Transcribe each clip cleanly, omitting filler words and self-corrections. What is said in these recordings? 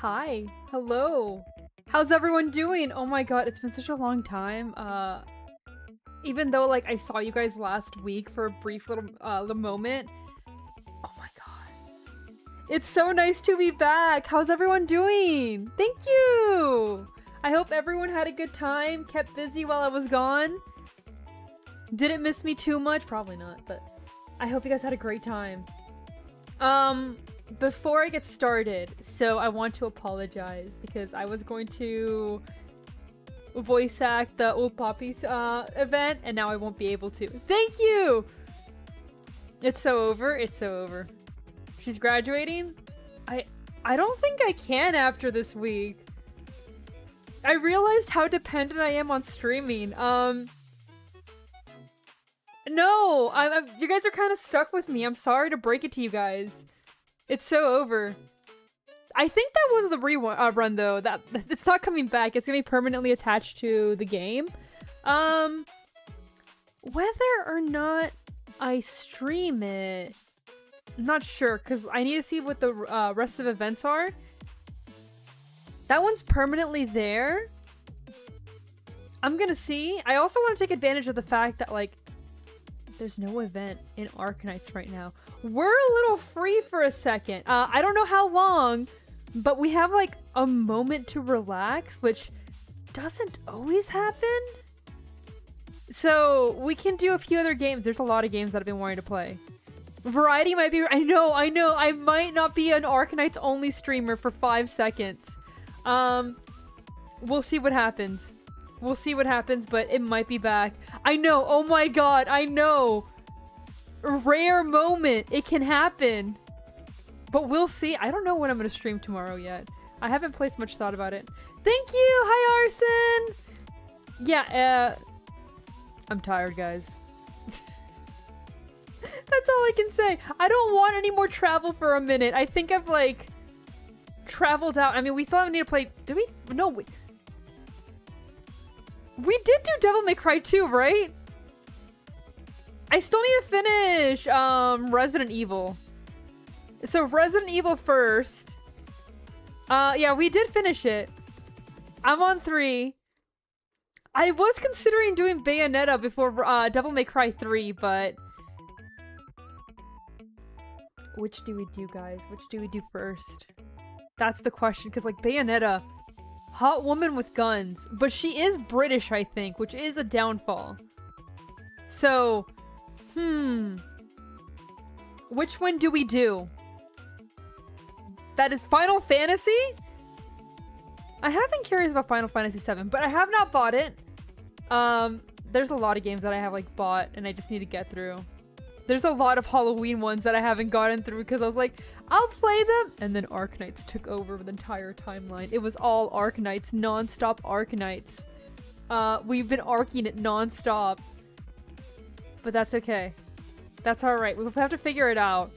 Hi. Hello. How's everyone doing? Oh my god, it's been such a long time. Even though like I saw you guys last week for a brief little moment. Oh my god. It's so nice to be back. How's everyone doing? Thank you. I hope everyone had a good time, kept busy while I was gone. Didn't miss me too much? Probably not, but I hope you guys had a great time. Before I get started, so I want to apologize because I was going to voice act the Old Poppy's event, and now I won't be able to. Thank you! It's so over. It's so over. She's graduating? I don't think I can after this week. I realized how dependent I am on streaming. No! you guys are kind of stuck with me. I'm sorry to break it to you guys. It's so over. I think that was the run though. That it's not coming back. It's gonna be permanently attached to the game. Whether or not I stream it, I'm not sure because I need to see what the rest of the events are. That one's permanently there. I'm gonna see. I also want to take advantage of the fact that like there's no event in Arknights right now. We're a little free for a second. I don't know how long, but we have like a moment to relax, which doesn't always happen. So we can do a few other games. There's a lot of games that I've been wanting to play. Variety might be... I know. I might not be an Arknights only streamer for 5 seconds. We'll see what happens. We'll see what happens, but it might be back. I know. Oh my god. I know. Rare moment. It can happen. But we'll see. I don't know when I'm going to stream tomorrow yet. I haven't placed much thought about it. Thank you. Hi, Arson. Yeah, I'm tired, guys. That's all I can say. I don't want any more travel for a minute. I think I've, like, traveled out. I mean, we still need to play... Did we? No, we did do Devil May Cry 2, right? I still need to finish Resident Evil. So Resident Evil first. Yeah, we did finish it. I'm on 3. I was considering doing Bayonetta before Devil May Cry 3, but... Which do we do, guys? Which do we do first? That's the question, because like Bayonetta... Hot woman with guns. But she is British, I think, which is a downfall. So... Which one do we do? That is Final Fantasy? I have been curious about Final Fantasy 7, but I have not bought it. There's a lot of games that I have like bought and I just need to get through. There's a lot of Halloween ones that I haven't gotten through because I was like, I'll play them. And then Arknights took over the entire timeline. It was all Arknights, non-stop Arknights. We've been arcing it non-stop. But that's okay. That's alright. We'll have to figure it out.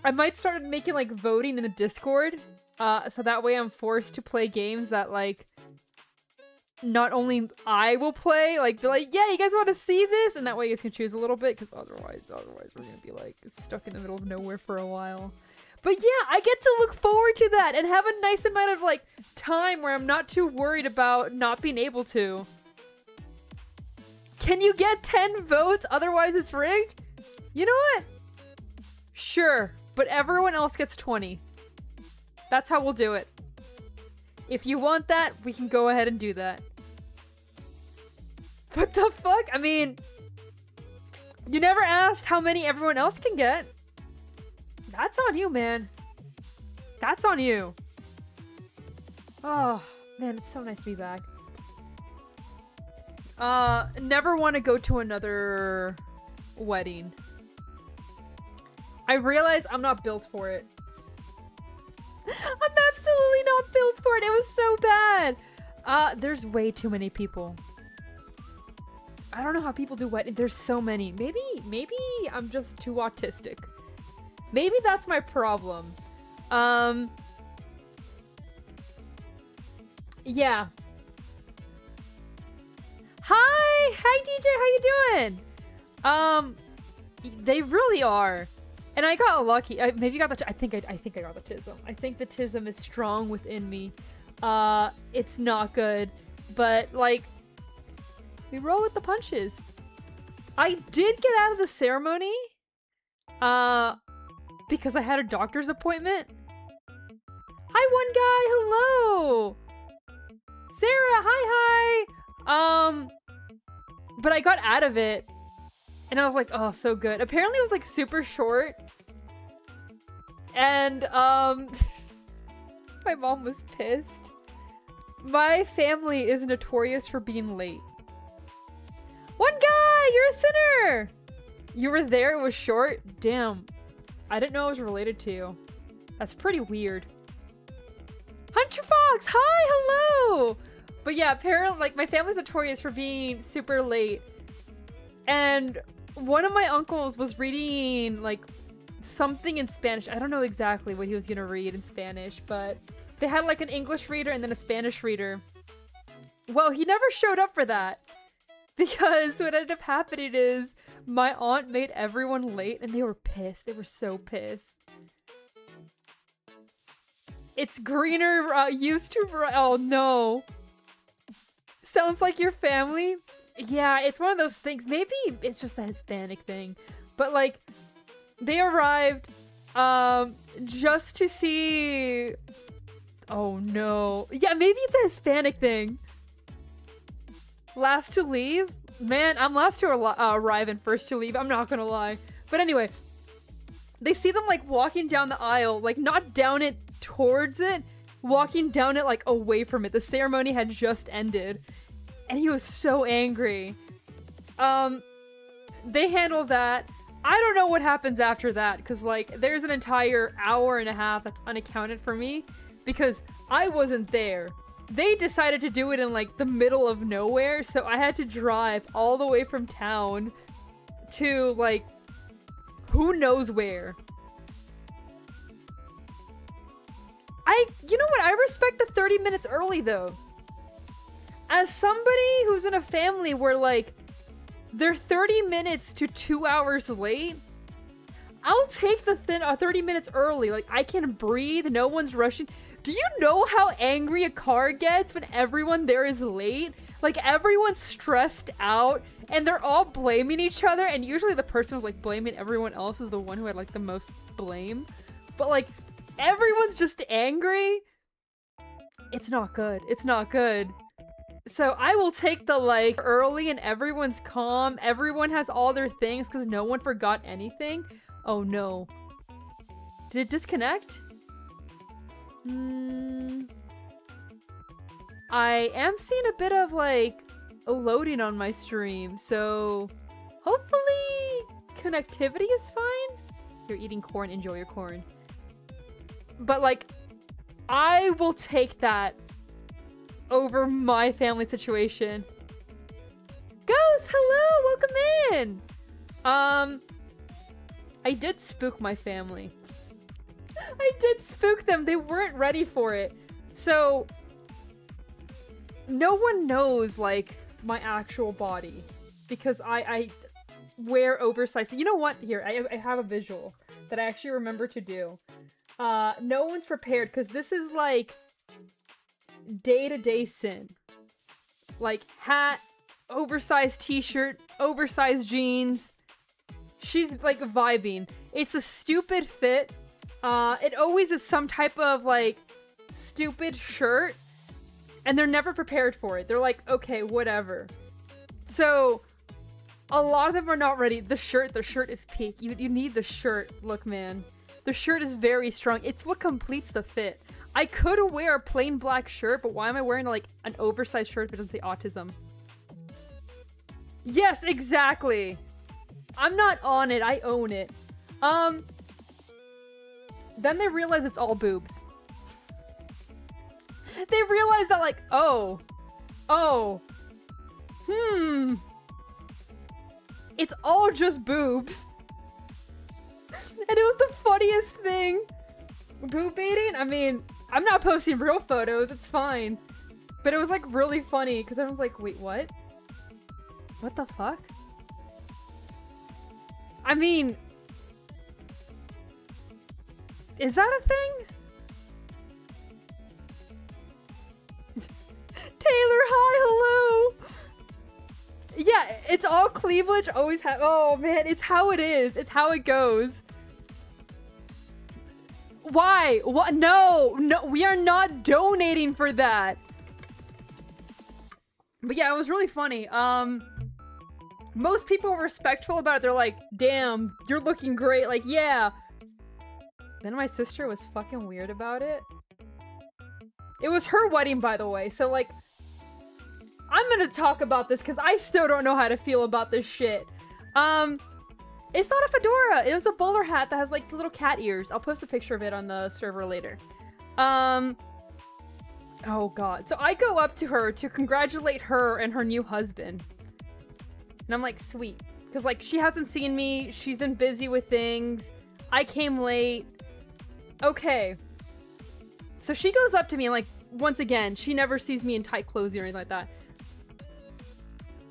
I might start making like voting in the Discord. So that way I'm forced to play games that like not only I will play, like be like, yeah, you guys want to see this? And that way you guys can choose a little bit, because otherwise we're gonna be like stuck in the middle of nowhere for a while. But yeah, I get to look forward to that and have a nice amount of like time where I'm not too worried about not being able to. Can you get 10 votes? Otherwise it's rigged? You know what? Sure, but everyone else gets 20. That's how we'll do it. If you want that, we can go ahead and do that. What the fuck? I mean, you never asked how many everyone else can get. That's on you, man. That's on you. Oh, man, it's so nice to be back. Never want to go to another wedding. I realize I'm not built for it. I'm absolutely not built for it. It was so bad. There's way too many people. I don't know how people do weddings. There's so many. Maybe I'm just too autistic. Maybe that's my problem. Yeah. Hi DJ, how you doing? They really are. And I got lucky. I maybe got the. I think I got the tism. I think the tism is strong within me. It's not good, but like, we roll with the punches. I did get out of the ceremony, because I had a doctor's appointment. Hi, one guy. Hello, Sarah. Hi. But I got out of it. And I was like, oh, so good. Apparently it was like super short. And my mom was pissed. My family is notorious for being late. One guy, you're a sinner. You were there, it was short. Damn. I didn't know it was related to you. That's pretty weird. Hunter Fox, hi, hello. But yeah, apparently like my family's notorious for being super late. And one of my uncles was reading like something in Spanish. I don't know exactly what he was gonna read in Spanish, but they had like an English reader and then a Spanish reader. Well, he never showed up for that because what ended up happening is my aunt made everyone late and they were pissed. They were so pissed. It's greener YouTuber. Oh no. Sounds like your family. Yeah, it's one of those things. Maybe it's just a Hispanic thing. But like, they arrived just to see... Oh no. Yeah, maybe it's a Hispanic thing. Last to leave? Man, I'm last to arrive and first to leave. I'm not gonna lie. But anyway, they see them like walking down the aisle, like not down it towards it, walking down it like away from it. The ceremony had just ended. And he was so angry. They handle that. I don't know what happens after that, because like there's an entire hour and a half that's unaccounted for me because I wasn't there. They decided to do it in like the middle of nowhere, so I had to drive all the way from town to like who knows where. You know what? I respect the 30 minutes early though. As somebody who's in a family where like they're 30 minutes to 2 hours late, I'll take the 30 minutes early. Like I can breathe, no one's rushing. Do you know how angry a car gets when everyone there is late? Like everyone's stressed out and they're all blaming each other, and usually the person who's like blaming everyone else is the one who had like the most blame. But like everyone's just angry. It's not good. It's not good. So I will take the like early and everyone's calm. Everyone has all their things because no one forgot anything. Oh no. Did it disconnect? I am seeing a bit of like a loading on my stream. So hopefully connectivity is fine. You're eating corn. Enjoy your corn. But like I will take that over my family situation. Ghost, hello, welcome in. I did spook my family. I did spook them. They weren't ready for it. So no one knows like my actual body because I wear oversized. You know what? Here, I have a visual that I actually remember to do. No one's prepared because this is like day-to-day sin. Like hat, oversized t-shirt, oversized jeans. She's like vibing. It's a stupid fit. It always is some type of like stupid shirt and they're never prepared for it. They're like, okay, whatever. So a lot of them are not ready. The shirt is peak. You need the shirt. Look, man. The shirt is very strong. It's what completes the fit. I could wear a plain black shirt, but why am I wearing like an oversized shirt if it doesn't say autism? Yes, exactly. I'm not on it. I own it. Then they realize it's all boobs. They realize that like, it's all just boobs. And it was the funniest thing. Boob baiting? I mean, I'm not posting real photos, it's fine. But it was like really funny because everyone's like, wait, what? What the fuck? I mean, Is that a thing? Taylor, hi, hello. Yeah, it's all cleavage. Always have. Oh man, it's how it is. It's how it goes. Why? What? No, no, we are not donating for that. But yeah, it was really funny. Most people were respectful about it. They're like, damn, you're looking great. Like, yeah. Then my sister was fucking weird about it. It was her wedding, by the way. So, like, I'm gonna talk about this because I still don't know how to feel about this shit. It's not a fedora. It was a bowler hat that has, like, little cat ears. I'll post a picture of it on the server later. Oh, God. So I go up to her to congratulate her and her new husband. And I'm like, sweet. Because, like, she hasn't seen me. She's been busy with things. I came late. Okay. So she goes up to me and, like, once again, she never sees me in tight clothes or anything like that.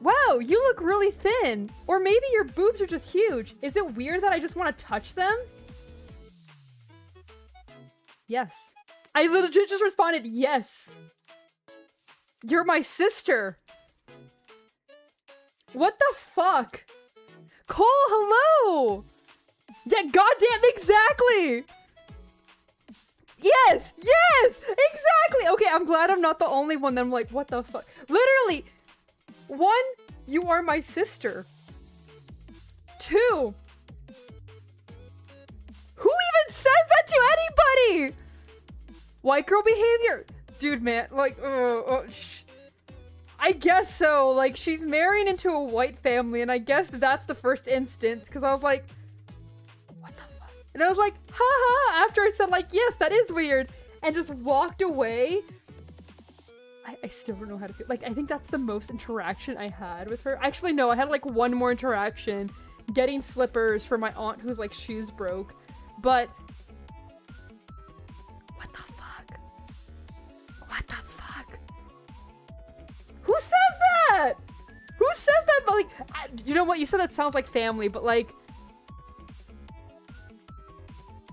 Wow, you look really thin. Or maybe your boobs are just huge. Is it weird that I just want to touch them? Yes. I legit just responded, yes. You're my sister. What the fuck? Cole, hello! Yeah, goddamn, exactly! Yes! Yes! Exactly! Okay, I'm glad I'm not the only one that I'm like, what the fuck? Literally, 1, you are my sister. 2, who even says that to anybody? White girl behavior. Dude, man, like, I guess so. Like, she's marrying into a white family, and I guess that's the first instance, because I was like, what the fuck? And I was like, haha, after I said, like, yes, that is weird, and just walked away. I still don't know how to feel. Like, I think that's the most interaction I had with her. Actually, no, I had, like, one more interaction, getting slippers for my aunt whose, like, shoes broke. But what the fuck? What the fuck? Who says that? Who says that? But, like, you know what? You said that sounds like family, but, like,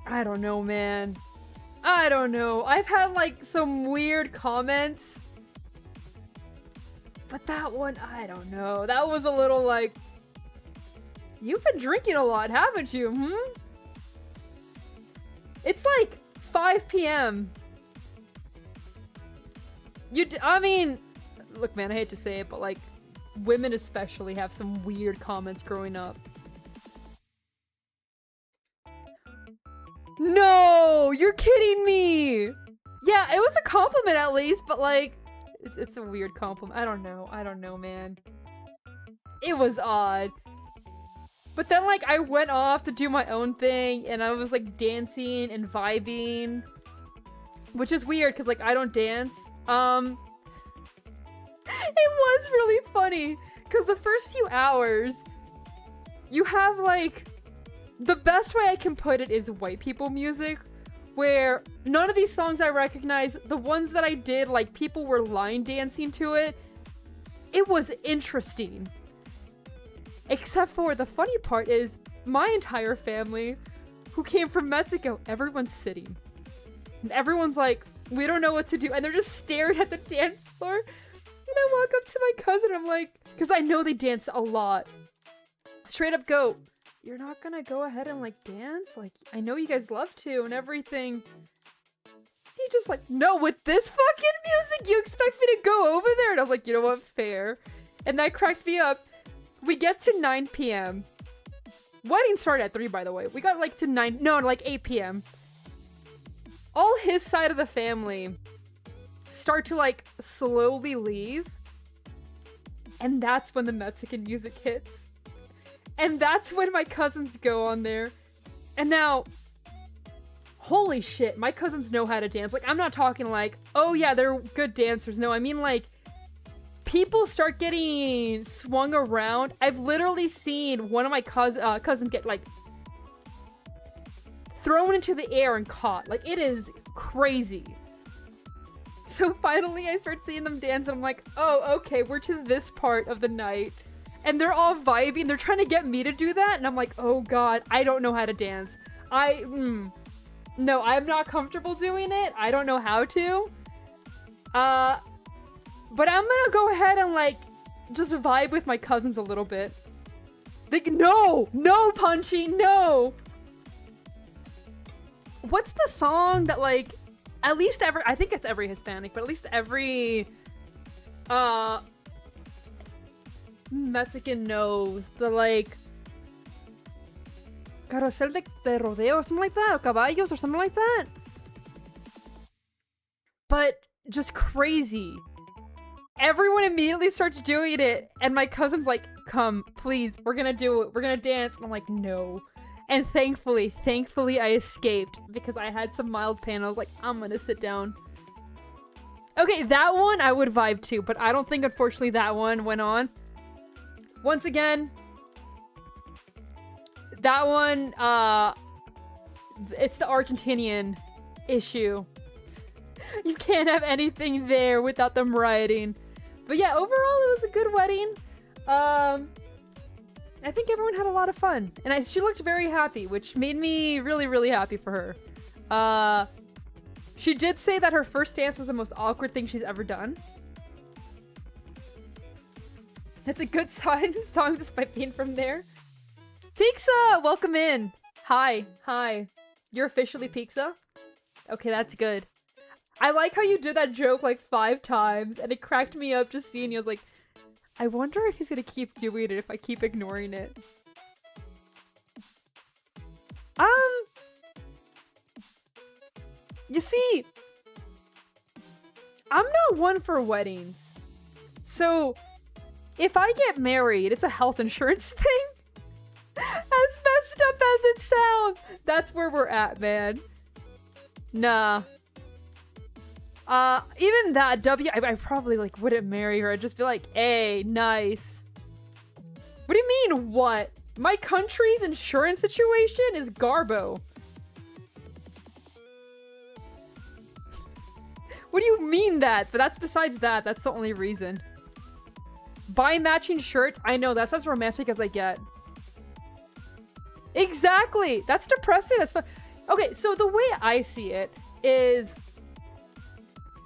I don't know, man. I don't know. I've had, like, some weird comments. But that one, I don't know. That was a little, like, you've been drinking a lot, haven't you? Hmm? It's like 5 p.m. I mean, look, man, I hate to say it, but, like, women especially have some weird comments growing up. No, you're kidding me. Yeah, it was a compliment at least, but, like, it's a weird compliment. I don't know, man. It was odd. But then, like, I went off to do my own thing, and I was, like, dancing and vibing. Which is weird, because, like, I don't dance. It was really funny, because the first few hours, you have, like, the best way I can put it is white people music, where none of these songs I recognize. The ones that I did, like, people were line dancing to it. It was interesting. Except for the funny part is my entire family who came from Mexico, everyone's sitting. And everyone's like, we don't know what to do. And they're just staring at the dance floor. And I walk up to my cousin, I'm like, because I know they dance a lot. Straight up go, you're not gonna go ahead and, like, dance? Like, I know you guys love to and everything. He just like, no, with this fucking music, you expect me to go over there? And I was like, you know what, fair. And that cracked me up. We get to 9 p.m. Wedding started at 3, by the way. We got, like, to 8 p.m. All his side of the family start to, like, slowly leave. And that's when the Mexican music hits. And that's when my cousins go on there. And now, holy shit, my cousins know how to dance. Like, I'm not talking like, oh yeah, they're good dancers. No, I mean, like, people start getting swung around. I've literally seen one of my cousins get, like, thrown into the air and caught. Like, it is crazy. So finally I start seeing them dance and I'm like, oh, okay, we're to this part of the night. And they're all vibing. They're trying to get me to do that. And I'm like, oh God, I don't know how to dance. No, I'm not comfortable doing it. I don't know how to. But I'm gonna go ahead and like just vibe with my cousins a little bit. Like, no, Punchy, no. What's the song that like, at least I think it's every Hispanic, but at least every Mexican knows the like Carrusel de Rodeo or something like that, or Caballos or something like that. But just crazy. Everyone immediately starts doing it, and my cousin's like, come, please, we're gonna do it, we're gonna dance. And I'm like, no. And thankfully, I escaped because I had some mild pain. I was like, I'm gonna sit down. Okay, that one I would vibe to, but I don't think, unfortunately, that one went on. Once again, that one, it's the Argentinian issue. You can't have anything there without them rioting. But yeah, overall, it was a good wedding. I think everyone had a lot of fun. And she looked very happy, which made me really, really happy for her. She did say that her first dance was the most awkward thing she's ever done. That's a good sign. Song despite being from there. Pizza, welcome in. Hi. You're officially Pizza? Okay, that's good. I like how you did that joke like 5 times, and it cracked me up just seeing you. I was like, I wonder if he's gonna keep doing it if I keep ignoring it. You see, I'm not one for weddings. So, if I get married, it's a health insurance thing. As messed up as it sounds, that's where we're at, man. Nah. Even that, I probably, like, wouldn't marry her. I'd just be like, hey, nice. What do you mean, what? My country's insurance situation is garbo. What do you mean that? But that's besides that. That's the only reason. Buy matching shirts? I know, that's as romantic as I get. Exactly! That's depressing as fuck. Okay, so the way I see it is,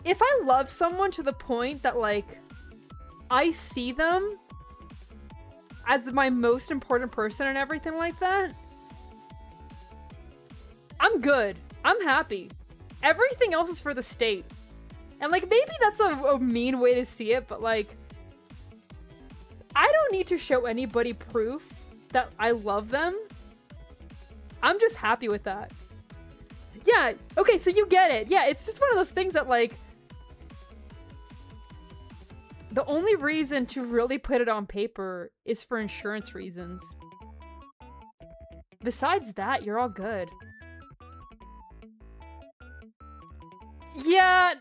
if I love someone to the point that, like, I see them as my most important person and everything like that, I'm good. I'm happy. Everything else is for the state. And, like, maybe that's a mean way to see it, but, like, I don't need to show anybody proof that I love them. I'm just happy with that. Yeah, okay, so you get it. Yeah, it's just one of those things that, like, the only reason to really put it on paper is for insurance reasons. Besides that, you're all good. Yeah.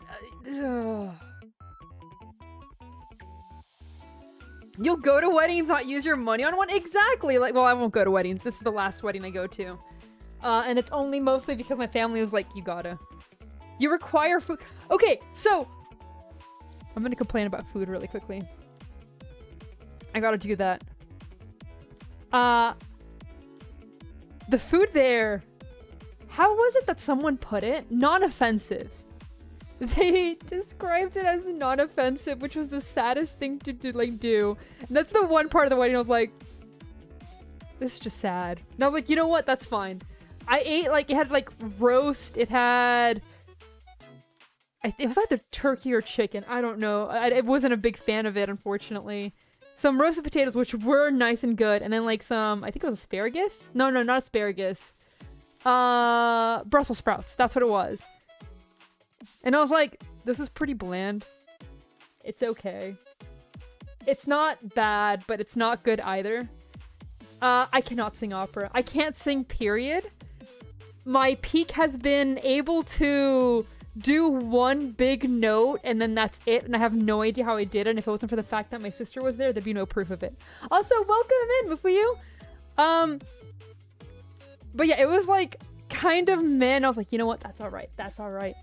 You'll go to weddings, not use your money on one? Exactly. Like, well, I won't go to weddings. This is the last wedding I go to. And it's only mostly because my family was like, you gotta. You require food. Okay, so I'm gonna complain about food really quickly. I gotta do that. The food there, how was it that someone put it? Non-offensive. They described it as non-offensive, which was the saddest thing to do. And that's the one part of the wedding I was like, this is just sad. And I was like, you know what? That's fine. I ate, like, it had, like, roast. It had, it was either turkey or chicken. I don't know. I wasn't a big fan of it, unfortunately. Some roasted potatoes, which were nice and good. And then, like, some, I think it was asparagus? No, not asparagus. Brussels sprouts. That's what it was. And I was like, this is pretty bland. It's okay. It's not bad, but it's not good either. I cannot sing opera. I can't sing, period. My peak has been able to do one big note, and then that's it. And I have no idea how I did it. And if it wasn't for the fact that my sister was there, there'd be no proof of it. Also, welcome in, Mufuyu. But yeah, it was like kind of meh. I was like, you know what? That's all right. That's all right.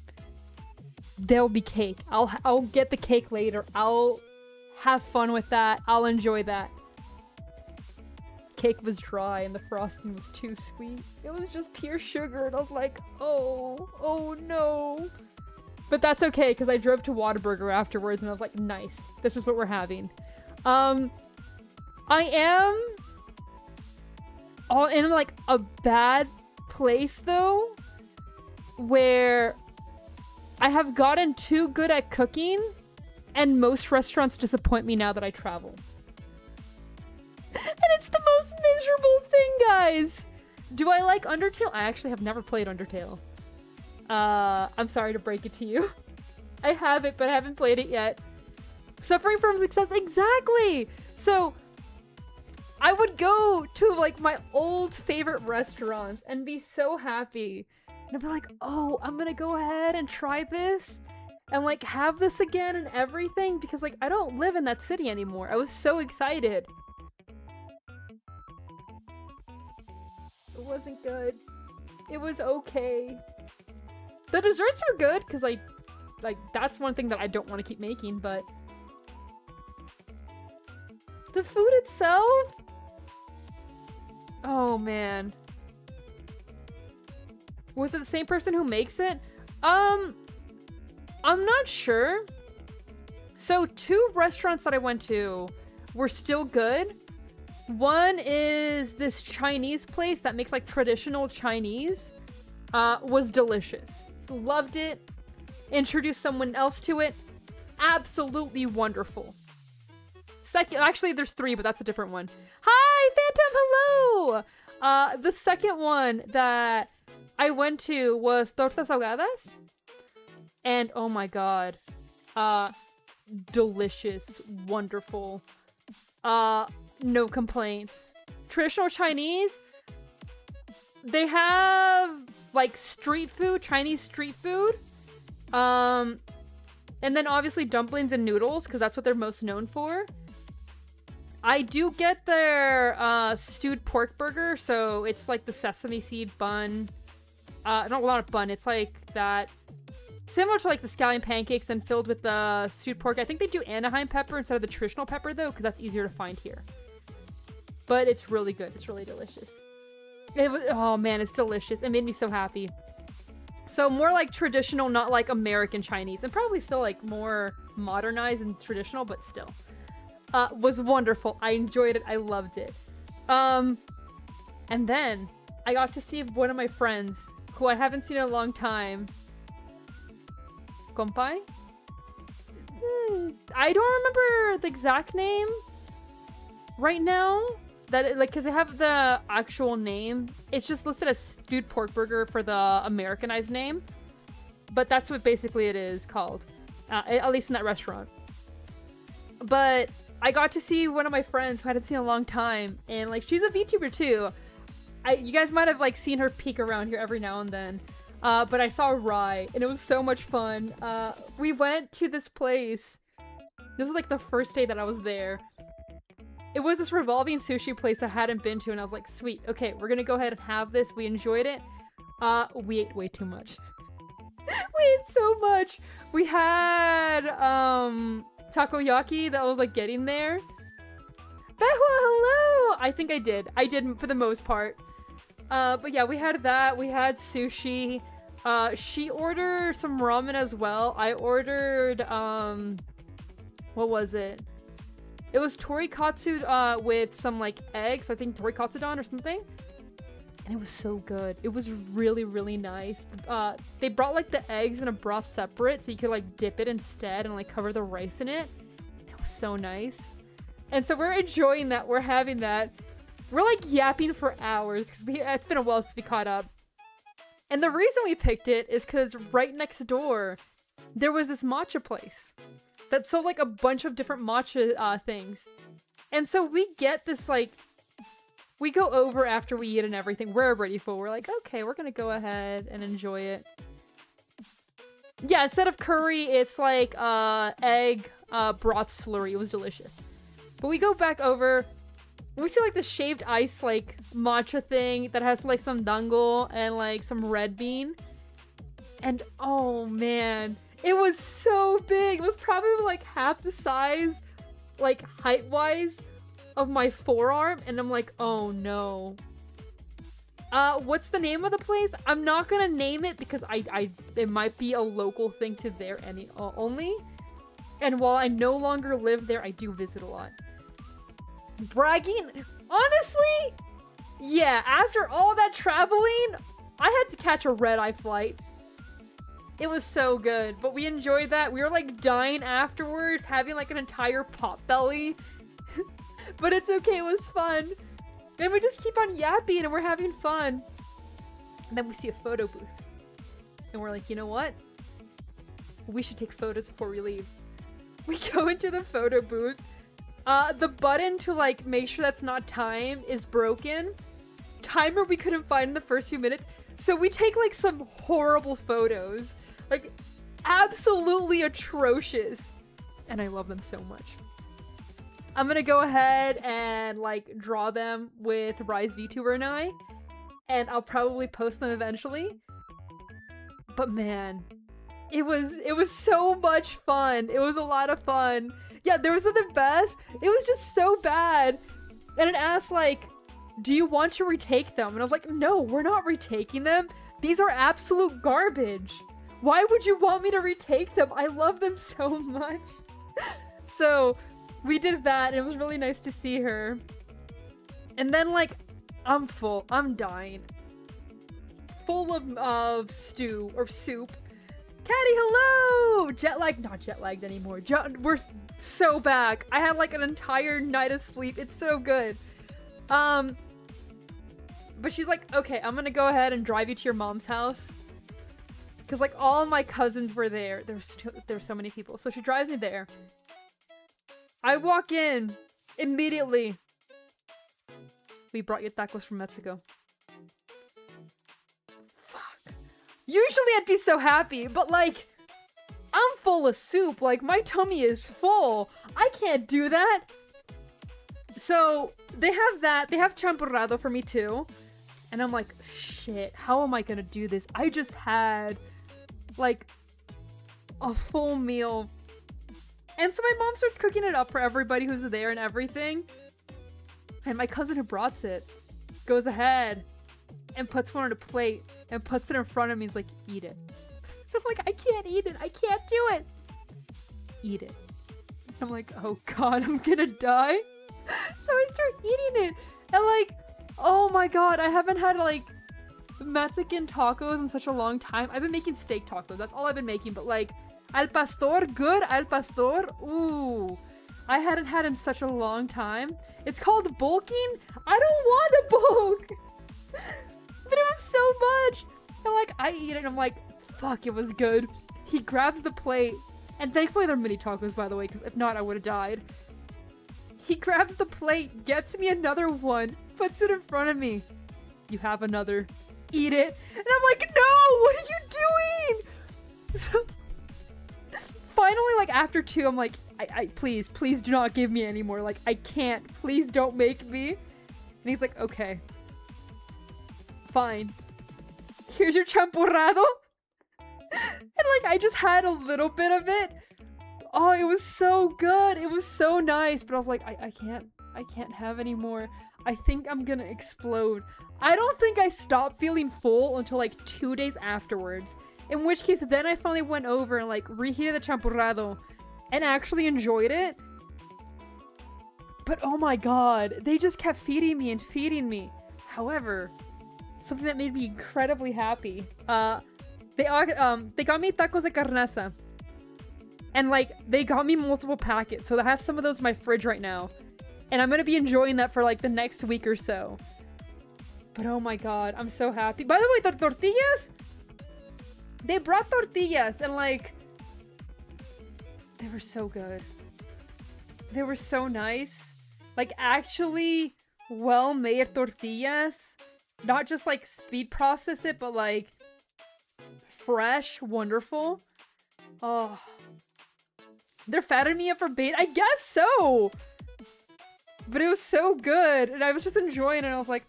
There'll be cake. I'll get the cake later. I'll have fun with that. I'll enjoy that. cake was dry and the frosting was too sweet. It was just pure sugar, and I was like, oh no. But that's okay, because I drove to Whataburger afterwards, and I was like, nice. This is what we're having. I am all in like a bad place though, where I have gotten too good at cooking, and most restaurants disappoint me now that I travel. And it's the most miserable thing, guys. Do I like Undertale? I actually have never played Undertale. I'm sorry to break it to you. I have it, but I haven't played it yet. Suffering from success, exactly. So I would go to like my old favorite restaurants and be so happy. And I'd be like, oh, I'm gonna go ahead and try this and like have this again and everything, because like I don't live in that city anymore. I was so excited. It wasn't good. It was okay. The desserts were good, because like that's one thing that I don't want to keep making, but the food itself? Oh man. Was it the same person who makes it? I'm not sure. So 2 restaurants that I went to were still good. One is this Chinese place that makes like traditional Chinese. Was delicious. Loved it. Introduced someone else to it. Absolutely wonderful. Second, actually there's 3, but that's a different one. Hi, Phantom, hello! The second one that I went to was Tortas Ahogadas. And oh my god. Delicious. Wonderful. No complaints. Traditional Chinese, they have like street food, Chinese street food. And then obviously dumplings and noodles, because that's what they're most known for. I do get their stewed pork burger, so it's like the sesame seed bun. Not a lot of bun, it's like that. Similar to like the scallion pancakes, then filled with the stewed pork. I think they do Anaheim pepper instead of the traditional pepper though, because that's easier to find here. But it's really good. It's really delicious. It was, oh man, it's delicious. It made me so happy. So more like traditional, not like American Chinese, and probably still like more modernized and traditional, but still. Was wonderful. I enjoyed it. I loved it. And then I got to see one of my friends who I haven't seen in a long time. Kompai? I don't remember the exact name right now. That like, because they have the actual name. It's just listed as stewed pork burger for the Americanized name. But that's what basically it is called. At least in that restaurant. But I got to see one of my friends who I hadn't seen in a long time. And like, she's a VTuber too. You guys might have like seen her peek around here every now and then. But I saw Rai, and it was so much fun. We went to this place. This was like the first day that I was there. It was this revolving sushi place I hadn't been to, and I was like, sweet, okay, we're gonna go ahead and have this. We enjoyed it. We ate way too much. We ate so much. We had, takoyaki that was like getting there. Behua, hello! I think I did. I did for the most part. But yeah, we had that. We had sushi. She ordered some ramen as well. I ordered, what was it? It was torikatsu, with some, like, eggs. So I think torikatsudon or something. And it was so good. It was really, really nice. They brought, like, the eggs in a broth separate. So you could, like, dip it instead and, like, cover the rice in it. It was so nice. And so we're enjoying that. We're having that. We're like yapping for hours because it's been a while since we caught up. And the reason we picked it is because right next door, there was this matcha place that sold like a bunch of different matcha things. And so we get this like, we go over after we eat and everything. We're already full. We're like, okay, we're going to go ahead and enjoy it. Yeah, instead of curry, it's like egg broth slurry. It was delicious. But we go back over. We see like this shaved ice like matcha thing that has like some dango and like some red bean. And oh man, it was so big. It was probably like half the size, like height wise of my forearm, and I'm like, oh no. What's the name of the place? I'm not gonna name it because it might be a local thing to there only. And while I no longer live there, I do visit a lot. Bragging, honestly, yeah, after all that traveling, I had to catch a red-eye flight. It was so good, but we enjoyed that. We were like dying afterwards, having like an entire pot belly. But it's okay, it was fun. And we just keep on yapping and we're having fun. And then we see a photo booth. And we're like, you know what? We should take photos before we leave. We go into the photo booth. The button to like make sure that's not timed is broken. Timer we couldn't find in the first few minutes. So we take like some horrible photos. Like absolutely atrocious. And I love them so much. I'm gonna go ahead and like draw them with Rise VTuber and I. And I'll probably post them eventually. But man, it was so much fun. It was a lot of fun. Yeah, there was the best. It was just so bad. And it asked like, do you want to retake them? And I was like, no, we're not retaking them. These are absolute garbage. Why would you want me to retake them? I love them so much. So we did that and it was really nice to see her. And then like, I'm full, I'm dying. Full of stew or soup. Caddy, hello! Jet lag, not jet lagged anymore. We're so back. I had like an entire night of sleep. It's so good. But she's like, okay, I'm gonna go ahead and drive you to your mom's house. Cause like all of my cousins were there. There's so many people. So she drives me there. I walk in immediately. We brought you tacos from Mexico. Fuck. Usually I'd be so happy, but like, I'm full of soup. Like my tummy is full. I can't do that. So they have that. They have champurrado for me too. And I'm like, shit, how am I gonna do this? I just had like a full meal. And so my mom starts cooking it up for everybody who's there and everything. And my cousin who brought it goes ahead and puts one on a plate and puts it in front of me. He's like, eat it. I'm like, I can't eat it. I can't do it. Eat it. I'm like, oh God, I'm gonna die. So I start eating it. And like, oh my God, I haven't had like Mexican tacos in such a long time. I've been making steak tacos. That's all I've been making. But like, al pastor, good al pastor. Ooh, I hadn't had in such a long time. It's called bulking. I don't want to bulk. But it was so much. And like, I eat it and I'm like, fuck, it was good. He grabs the plate. And thankfully they're mini tacos, by the way, because if not, I would have died. He grabs the plate, gets me another one, puts it in front of me. You have another. Eat it. And I'm like, no, what are you doing? So, finally, like after two, I'm like, I please do not give me any more. Like, I can't. Please don't make me. And he's like, okay. Fine. Here's your champurrado. And like, I just had a little bit of it. Oh, it was so good. It was so nice. But I was like, I can't have any more. I think I'm gonna explode. I don't think I stopped feeling full until like 2 days afterwards. In which case, then I finally went over and like reheated the champurrado and actually enjoyed it. But oh my God, they just kept feeding me and feeding me. However, something that made me incredibly happy. They got me tacos de carnaza. And like, they got me multiple packets. So I have some of those in my fridge right now. And I'm gonna be enjoying that for like the next week or so. But oh my God, I'm so happy. By the way, tortillas? They brought tortillas and like, they were so good. They were so nice. Like actually well-made tortillas. Not just like speed process it, but like fresh, wonderful. Oh. They're fattening me up for bait? I guess so! But it was so good, and I was just enjoying it, and I was like,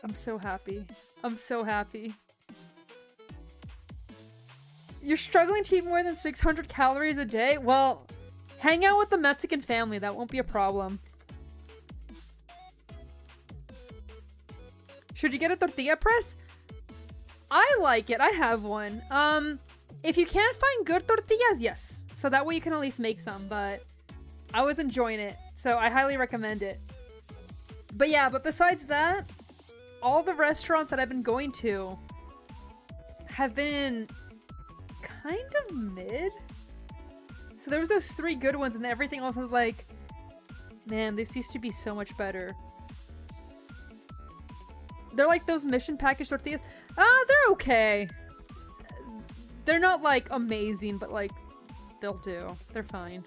I'm so happy. I'm so happy. You're struggling to eat more than 600 calories a day? Well, Hang out with the Mexican family. That won't be a problem. Should you get a tortilla press? I like it. I have one. If you can't find good tortillas, yes. So that way you can at least make some, but I was enjoying it. So I highly recommend it. But yeah, but besides that, all the restaurants that I've been going to have been kind of mid. So there was those 3 good ones and everything else was like, man, this used to be so much better. They're like those mission package tortillas. They're okay. They're not like amazing, but like they'll do. They're fine.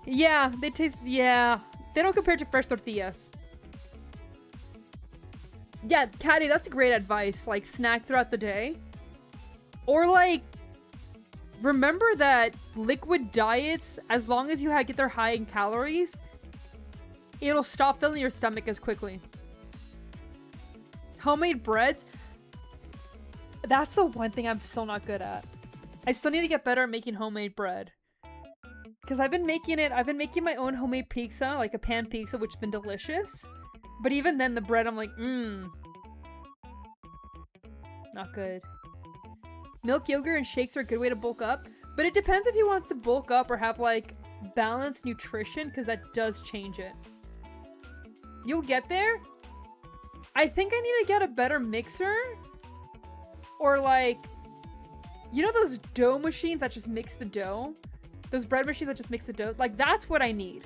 Yeah, they taste, yeah. They don't compare to fresh tortillas. Yeah, Caddy, that's great advice. Like, snack throughout the day. Or like, remember that liquid diets, as long as you get their high in calories, it'll stop filling your stomach as quickly. Homemade breads, that's the one thing I'm still not good at. I still need to get better at making homemade bread. Because I've been making my own homemade pizza, like a pan pizza, which has been delicious. But even then, the bread, I'm like, not good. Milk, yogurt, and shakes are a good way to bulk up. But it depends if he wants to bulk up or have, like, balanced nutrition, because that does change it. You'll get there. I think I need to get a better mixer. Or, like, you know those dough machines that just mix the dough? Those bread machines that just mix the dough? Like, that's what I need.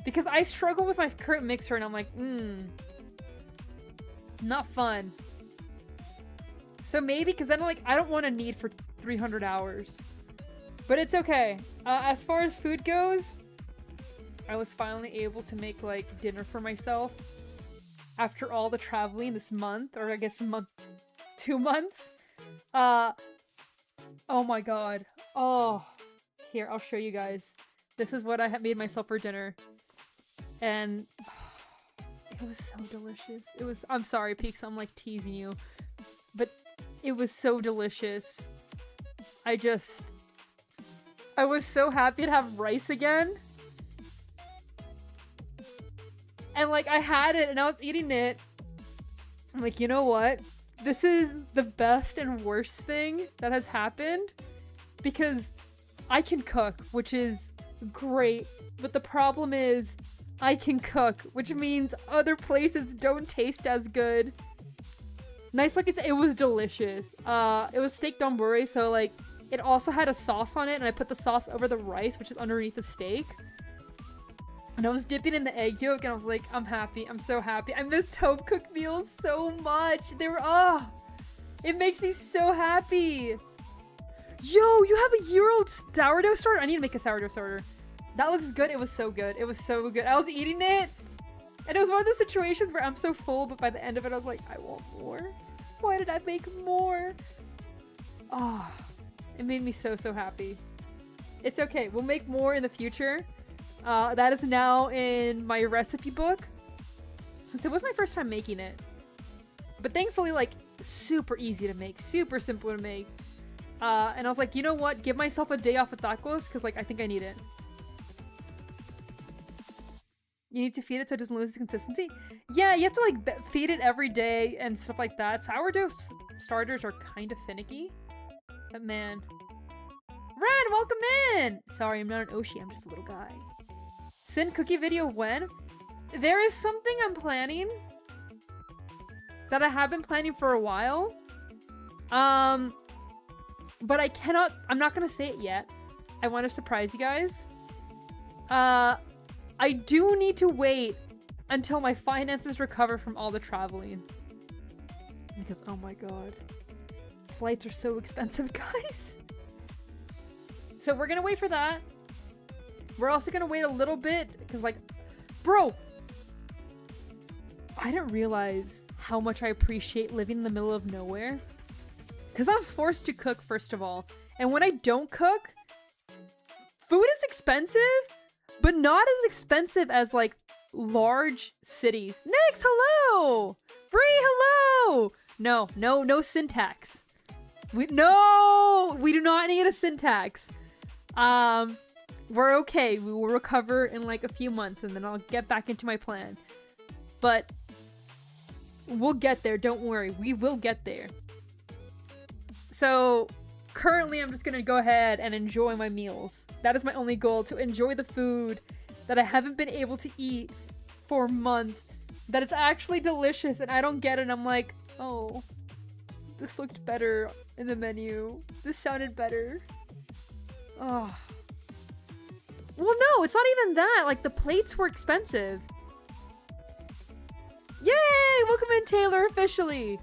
Because I struggle with my current mixer and I'm like, not fun. So maybe, because then like, I don't want to knead for 300 hours. But it's okay. As far as food goes, I was finally able to make like dinner for myself. After all the traveling this month, or I guess 2 months. Oh my god. Oh. Here, I'll show you guys. This is what I had made myself for dinner. And it was so delicious. It was, I'm sorry, Peaks, I'm like teasing you. But it was so delicious. I was so happy to have rice again. And like, I had it and I was eating it. I'm like, you know what? This is the best and worst thing that has happened. Because I can cook, which is great. But the problem is, I can cook, which means other places don't taste as good. Nice look, it was delicious. It was steak donburi, so like, it also had a sauce on it, and I put the sauce over the rice, which is underneath the steak. And I was dipping in the egg yolk, and I was like, I'm happy. I'm so happy. I missed home-cooked meals so much. They were, it makes me so happy. Yo, you have a year-old sourdough starter? I need to make a sourdough starter. That looks good. It was so good. It was so good. I was eating it, and it was one of those situations where I'm so full, but by the end of it, I was like, I want more. Why did I make more? Oh, it made me so, so happy. It's okay. We'll make more in the future. That is now in my recipe book, since it was my first time making it. But thankfully, like, super easy to make, super simple to make. And I was like, you know what? Give myself a day off of tacos, because, like, I think I need it. You need to feed it so it doesn't lose its consistency? Yeah, you have to, like, feed it every day and stuff like that. Sourdough starters are kind of finicky. But, man. Ren, welcome in! Sorry, I'm not an Oshi. I'm just a little guy. Send cookie video when? There is something I'm planning that I have been planning for a while. But I'm not gonna say it yet. I want to surprise you guys. I do need to wait until my finances recover from all the traveling. Because, oh my god. Flights are so expensive, guys. So we're gonna wait for that. We're also gonna wait a little bit, because like, bro, I didn't realize how much I appreciate living in the middle of nowhere. Because I'm forced to cook, first of all. And when I don't cook, food is expensive, but not as expensive as like large cities. Nix, hello! Bree, hello! No syntax. We do not need a syntax. We're okay. We will recover in like a few months and then I'll get back into my plan. But we'll get there. Don't worry. We will get there. So currently I'm just going to go ahead and enjoy my meals. That is my only goal, to enjoy the food that I haven't been able to eat for months. That it's actually delicious and I don't get it. And I'm like, oh, this looked better in the menu. This sounded better. Oh. Well, no, it's not even that. Like, the plates were expensive. Yay! Welcome in, Taylor, officially.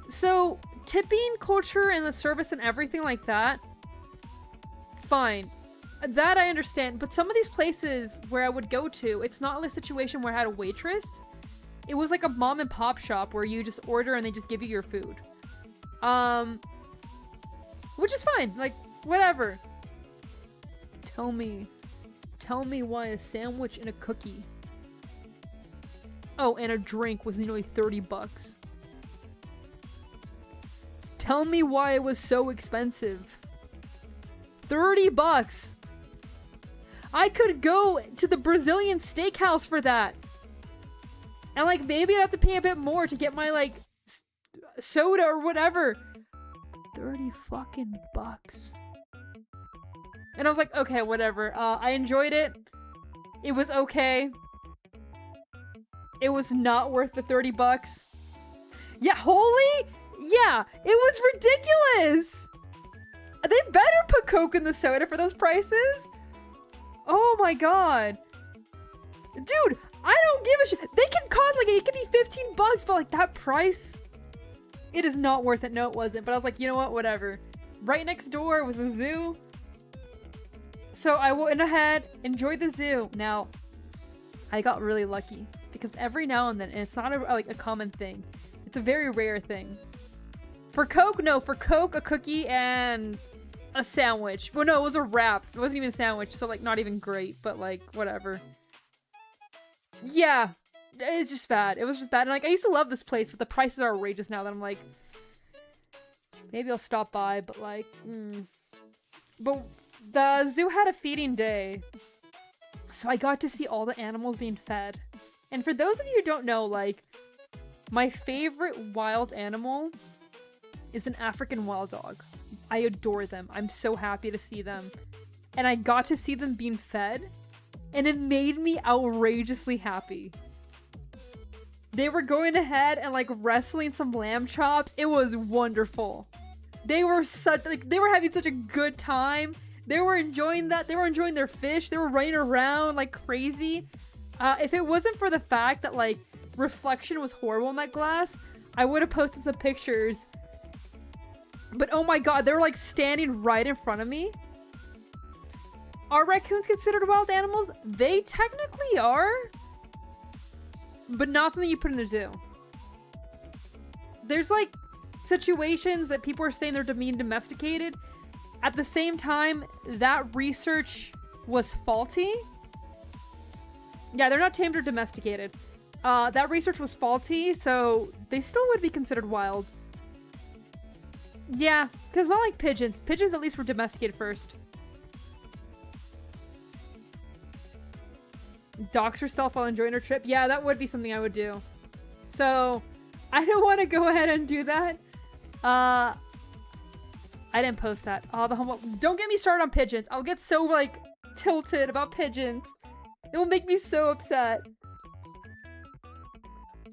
So, tipping culture and the service and everything like that, fine. That I understand. But some of these places where I would go to, it's not like a situation where I had a waitress. It was like a mom and pop shop where you just order and they just give you your food. Which is fine. Like, whatever. Tell me why a sandwich and a cookie. Oh, and a drink was nearly 30 bucks. Tell me why it was so expensive. 30 bucks. I could go to the Brazilian steakhouse for that. And like, maybe I'd have to pay a bit more to get my like soda or whatever. 30 fucking bucks. And I was like, okay, whatever. I enjoyed it. It was okay. It was not worth the 30 bucks. Yeah, holy? Yeah, it was ridiculous. They better put Coke in the soda for those prices. Oh my god. Dude, I don't give a shit. They can cost like, it could be 15 bucks, but like that price, it is not worth it. No, it wasn't. But I was like, you know what? Whatever. Right next door was a zoo. So I went ahead, enjoyed the zoo. Now, I got really lucky because every now and then, and it's not like a common thing. It's a very rare thing. For Coke, no. For Coke, a cookie and a sandwich. Well, no, it was a wrap. It wasn't even a sandwich, so like not even great, but like whatever. Yeah, it's just bad. It was just bad. And like I used to love this place, but the prices are outrageous now that I'm like, maybe I'll stop by, but like, But the zoo had a feeding day, so I got to see all the animals being fed. And for those of you who don't know, like, my favorite wild animal is an African wild dog. I adore them. I'm so happy to see them. And I got to see them being fed, and it made me outrageously happy. They were going ahead and like wrestling some lamb chops. It was wonderful. They were having such a good time. They were enjoying that. They were enjoying their fish. They were running around like crazy. If it wasn't for the fact that like reflection was horrible in that glass, I would have posted some pictures. But oh my god, they were like standing right in front of me. Are raccoons considered wild animals? They technically are, but not something you put in the zoo. There's like situations that people are saying they're being domesticated. At the same time, that research was faulty. Yeah, they're not tamed or domesticated. That research was faulty, so they still would be considered wild. Yeah, because not like pigeons. Pigeons at least were domesticated first. Dox herself while enjoying her trip. Yeah, that would be something I would do. So, I don't want to go ahead and do that. I didn't post that. Oh, the homo. Don't get me started on pigeons. I'll get so, like, tilted about pigeons. It will make me so upset.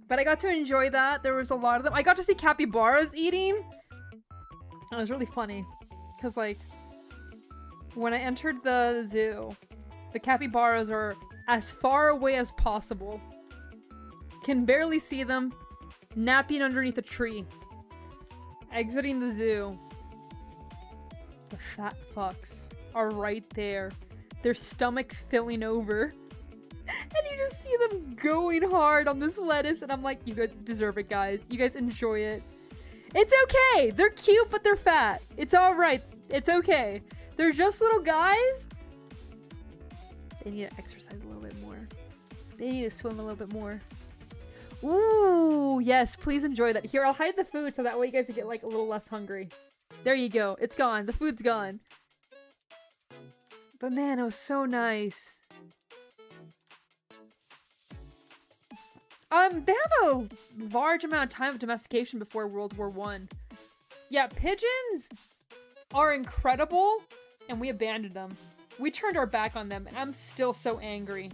But I got to enjoy that. There was a lot of them. I got to see capybaras eating. It was really funny. Because, like, when I entered the zoo, the capybaras are as far away as possible. Can barely see them. Napping underneath a tree. Exiting the zoo. The fat fucks are right there. Their stomach filling over. And you just see them going hard on this lettuce. And I'm like, you guys deserve it, guys. You guys enjoy it. It's okay. They're cute, but they're fat. It's alright. It's okay. They're just little guys. They need to exercise a little bit more. They need to swim a little bit more. Ooh, yes. Please enjoy that. Here, I'll hide the food so that way you guys can get like a little less hungry. There you go. It's gone. The food's gone. But man, it was so nice. They have a large amount of time of domestication before World War I. Yeah, pigeons are incredible, and we abandoned them. We turned our back on them, and I'm still so angry.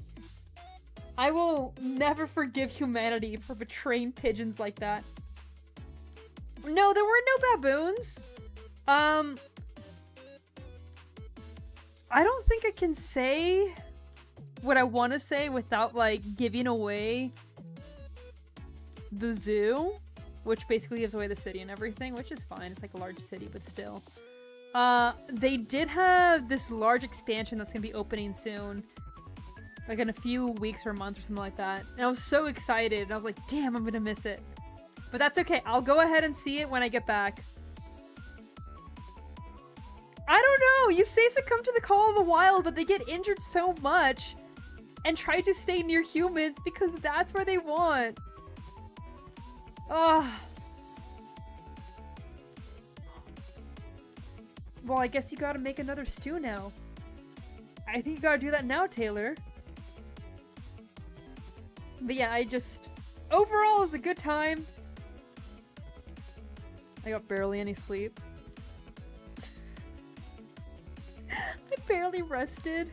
I will never forgive humanity for betraying pigeons like that. No, there were no baboons. I don't think I can say what I want to say without, like, giving away the zoo, which basically gives away the city and everything, which is fine. It's like a large city, but still. They did have this large expansion that's gonna be opening soon. Like in a few weeks or a month or something like that. And I was so excited. And I was like, damn, I'm gonna miss it. But that's okay. I'll go ahead and see it when I get back. I don't know. You say succumb to the call of the wild, but they get injured so much and try to stay near humans because that's where they want. Ugh. Well, I guess you gotta make another stew now. I think you gotta do that now, Taylor. But yeah, overall, it was a good time. I got barely any sleep. I barely rested.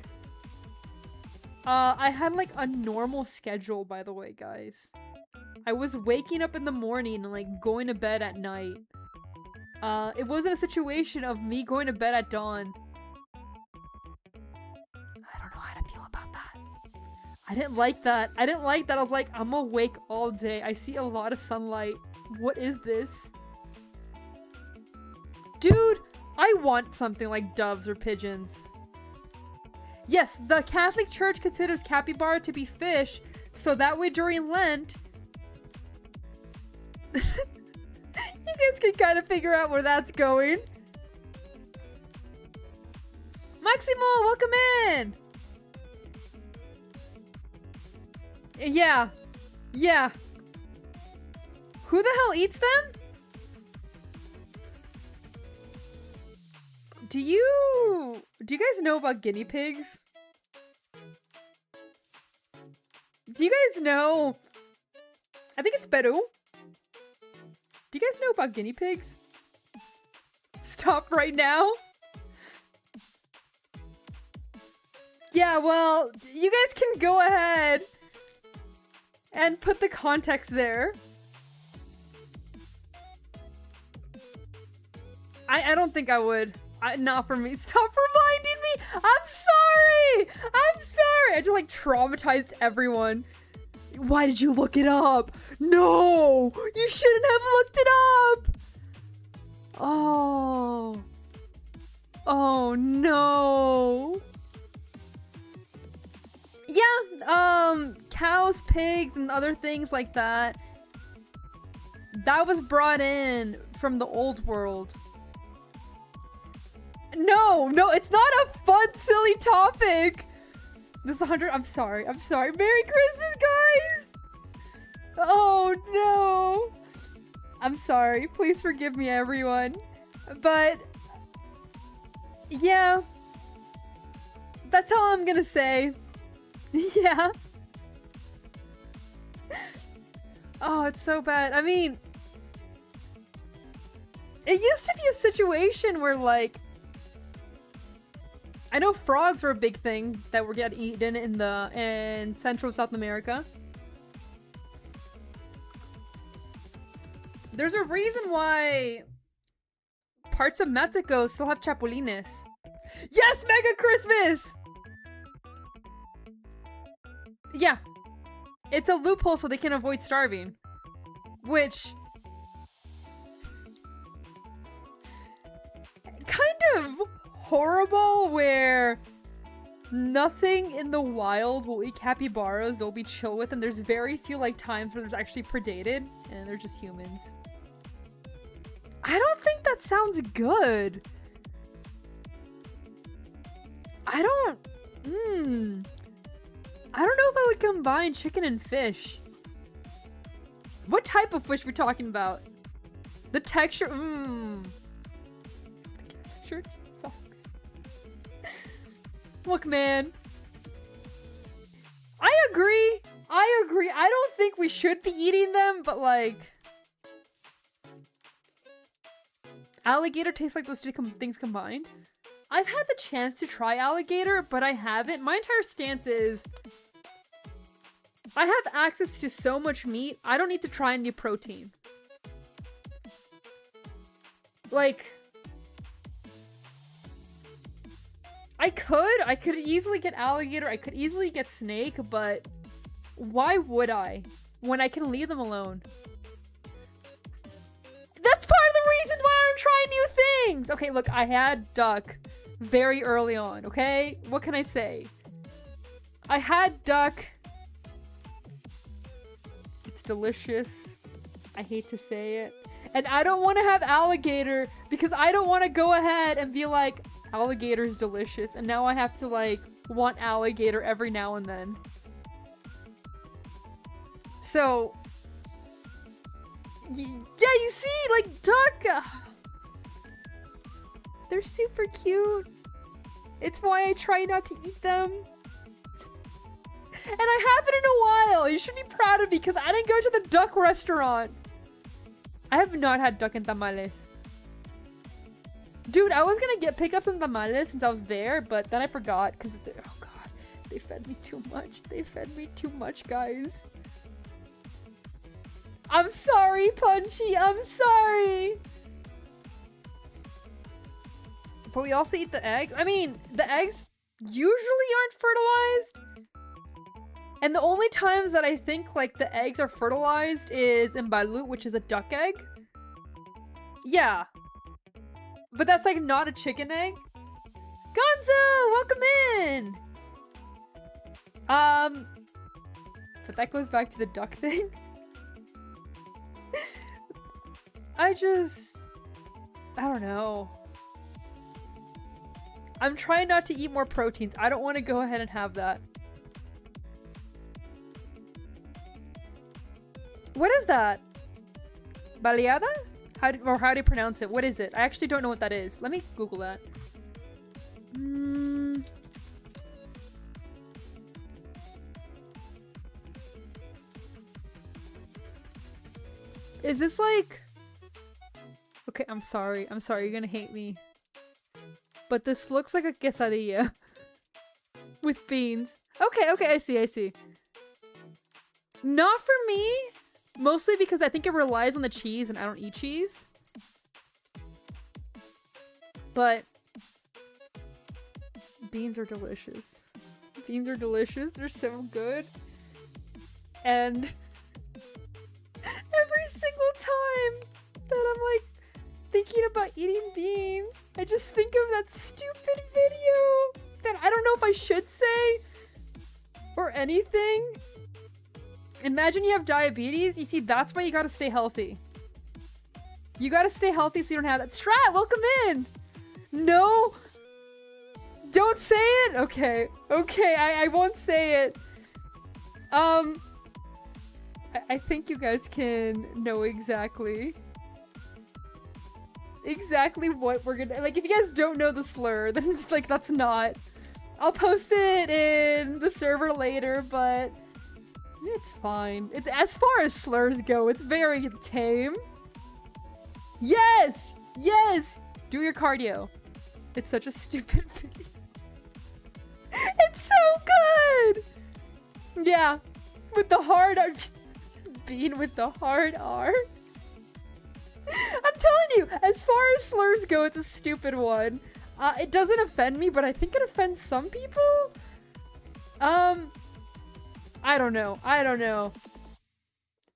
I had like a normal schedule, by the way, guys. I was waking up in the morning and like going to bed at night. It wasn't a situation of me going to bed at dawn. I don't know how to feel about that. I didn't like that. I didn't like that. I was like, I'm awake all day. I see a lot of sunlight. What is this? Dude, I want something like doves or pigeons. Yes, the Catholic Church considers capybara to be fish, so that way during Lent, you guys can kind of figure out where that's going. Maximo, welcome in! Yeah. Yeah. Who the hell eats them? Do you guys know about guinea pigs? Do you guys know? I think it's Peru. Do you guys know about guinea pigs? Stop right now. Yeah, well, you guys can go ahead and put the context there. I don't think I would. Not for me. Stop reminding me. I'm sorry. I'm sorry. I just like traumatized everyone. Why did you look it up? No, you shouldn't have looked it up. Oh. Oh no. Yeah, cows, pigs, and other things like that. That was brought in from the old world. No, it's not a fun, silly topic. This is 100. I'm sorry. Merry Christmas, guys. Oh no. I'm sorry. Please forgive me, everyone. But yeah, that's all I'm gonna say. Yeah. Oh, it's so bad. I mean, it used to be a situation where, like, I know frogs were a big thing that were getting eaten in Central South America. There's a reason why parts of Mexico still have chapulines. Yes, Mega Christmas! Yeah. It's a loophole so they can avoid starving. Which kind of horrible, where nothing in the wild will eat capybaras. They'll be chill with them. There's very few like times where there's actually predated and they're just humans. I don't think that sounds good. I don't know if I would combine chicken and fish. What type of fish we're talking about? The texture, The texture sucks. Look, man. I agree. I agree. I don't think we should be eating them, but like... Alligator tastes like those two things combined. I've had the chance to try alligator, but I haven't. My entire stance is... I have access to so much meat, I don't need to try any protein. Like... I could easily get alligator, I could easily get snake, but why would I when I can leave them alone? That's part of the reason why I'm trying new things! Okay, look, I had duck very early on, okay? What can I say? I had duck. It's delicious. I hate to say it. And I don't want to have alligator because I don't want to go ahead and be like, alligator's delicious, and now I have to like want alligator every now and then. So yeah, you see, like duck, they're super cute. It's why I try not to eat them. And I haven't in a while. You should be proud of me because I didn't go to the duck restaurant. I have not had duck and tamales. Dude, I was gonna pick up some tamales since I was there, but then I forgot because, oh god, they fed me too much. They fed me too much, guys. I'm sorry, Punchy. I'm sorry. But we also eat the eggs. I mean, the eggs usually aren't fertilized. And the only times that I think like the eggs are fertilized is in balut, which is a duck egg. Yeah. But that's like not a chicken egg. Gonzo, welcome in. But that goes back to the duck thing. I don't know. I'm trying not to eat more proteins. I don't want to go ahead and have that. What is that? Baleada? How do you pronounce it? What is it? I actually don't know what that is. Let me Google that. Is this like... Okay, I'm sorry. I'm sorry. You're gonna hate me. But this looks like a quesadilla. With beans. Okay, okay. I see. Not for me. Mostly because I think it relies on the cheese and I don't eat cheese. But beans are delicious. Beans are delicious. They're so good. And every single time that I'm like thinking about eating beans, I just think of that stupid video that I don't know if I should say or anything. Imagine you have diabetes. You see, that's why you gotta stay healthy. You gotta stay healthy so you don't have that. Strat, welcome in! No! Don't say it? Okay. Okay, I won't say it. I think you guys can know exactly what we're gonna... Like, if you guys don't know the slur, then it's like, that's not... I'll post it in the server later, but... It's fine. It's, as far as slurs go, it's very tame. Yes! Yes! Do your cardio. It's such a stupid video. It's so good! Yeah. With the hard R. Bean with the hard R. I'm telling you, as far as slurs go, it's a stupid one. It doesn't offend me, but I think it offends some people. I don't know.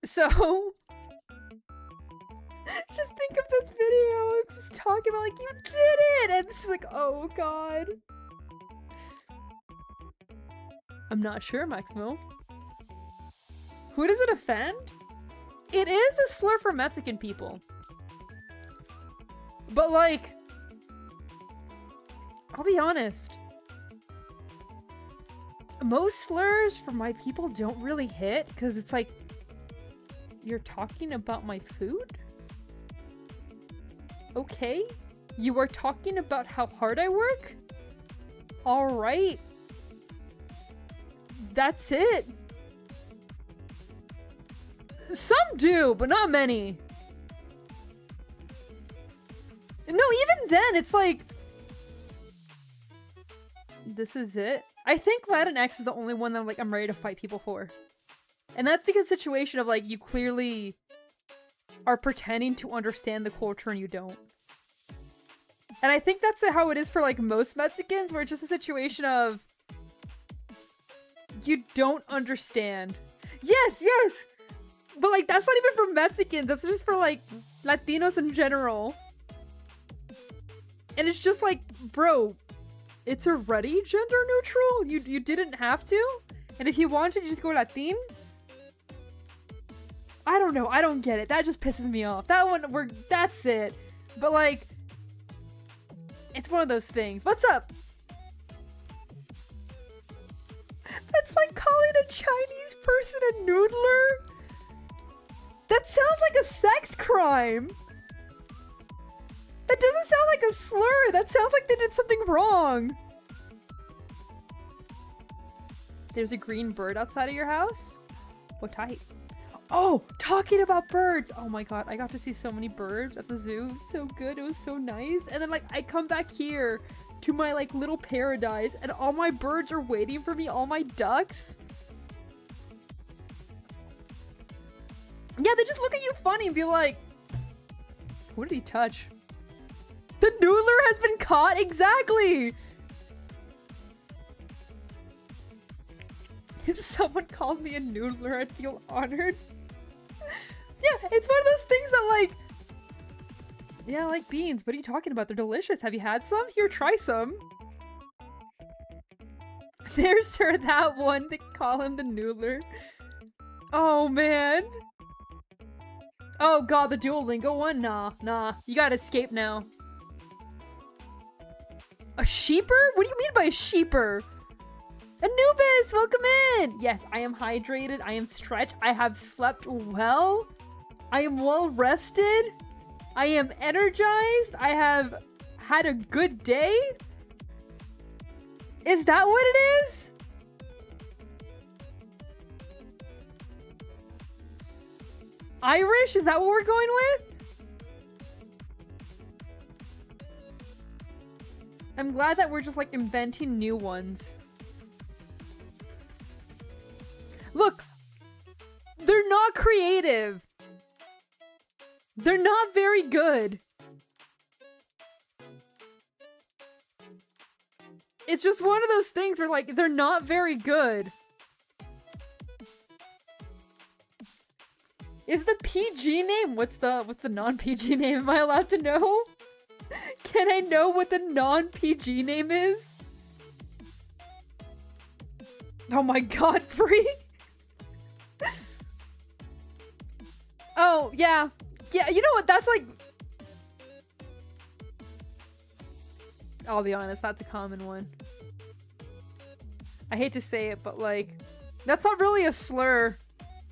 So, just think of this video. It's just talking about like, you did it! And it's just like, oh god. I'm not sure, Maximo. Who does it offend? It is a slur for Mexican people. But like, I'll be honest. Most slurs for my people don't really hit because it's like, you're talking about my food? Okay. You are talking about how hard I work? All right. That's it. Some do, but not many. No, even then, it's like... This is it. I think Latinx is the only one that I'm ready to fight people for. And that's because the situation of you clearly are pretending to understand the culture and you don't. And I think that's how it is for most Mexicans, where it's just a situation of you don't understand. Yes, yes! But that's not even for Mexicans, that's just for Latinos in general. And it's just bro, it's already gender neutral? You didn't have to? And if you wanted to just go Latin? I don't know, I don't get it. That just pisses me off. That one, that's it. But it's one of those things. What's up? That's like calling a Chinese person a noodler? That sounds like a sex crime. That doesn't sound like a slur. That sounds like they did something wrong. There's a green bird outside of your house? What type? Oh, talking about birds. Oh my god, I got to see so many birds at the zoo. It was so good. It was so nice. And then I come back here to my little paradise and all my birds are waiting for me, all my ducks. Yeah, they just look at you funny and be like, what did he touch? The noodler has been caught? Exactly! If someone called me a noodler, I'd feel honored. Yeah, it's one of those things that yeah, I like beans. What are you talking about? They're delicious. Have you had some? Here, try some. There's her, that one, to call him the noodler. Oh, man. Oh, God, the Duolingo one? Nah. You gotta escape now. A sheeper? What do you mean by a sheeper? Anubis, welcome in! Yes, I am hydrated. I am stretched. I have slept well. I am well rested. I am energized. I have had a good day. Is that what it is? Irish? Is that what we're going with? I'm glad that we're just inventing new ones. Look, they're not creative. They're not very good. It's just one of those things where they're not very good. Is the PG name? What's the non-PG name? Am I allowed to know? Can I know what the non-PG name is? Oh my god, Free! Oh, yeah. Yeah, you know what? That's I'll be honest, that's a common one. I hate to say it, but that's not really a slur.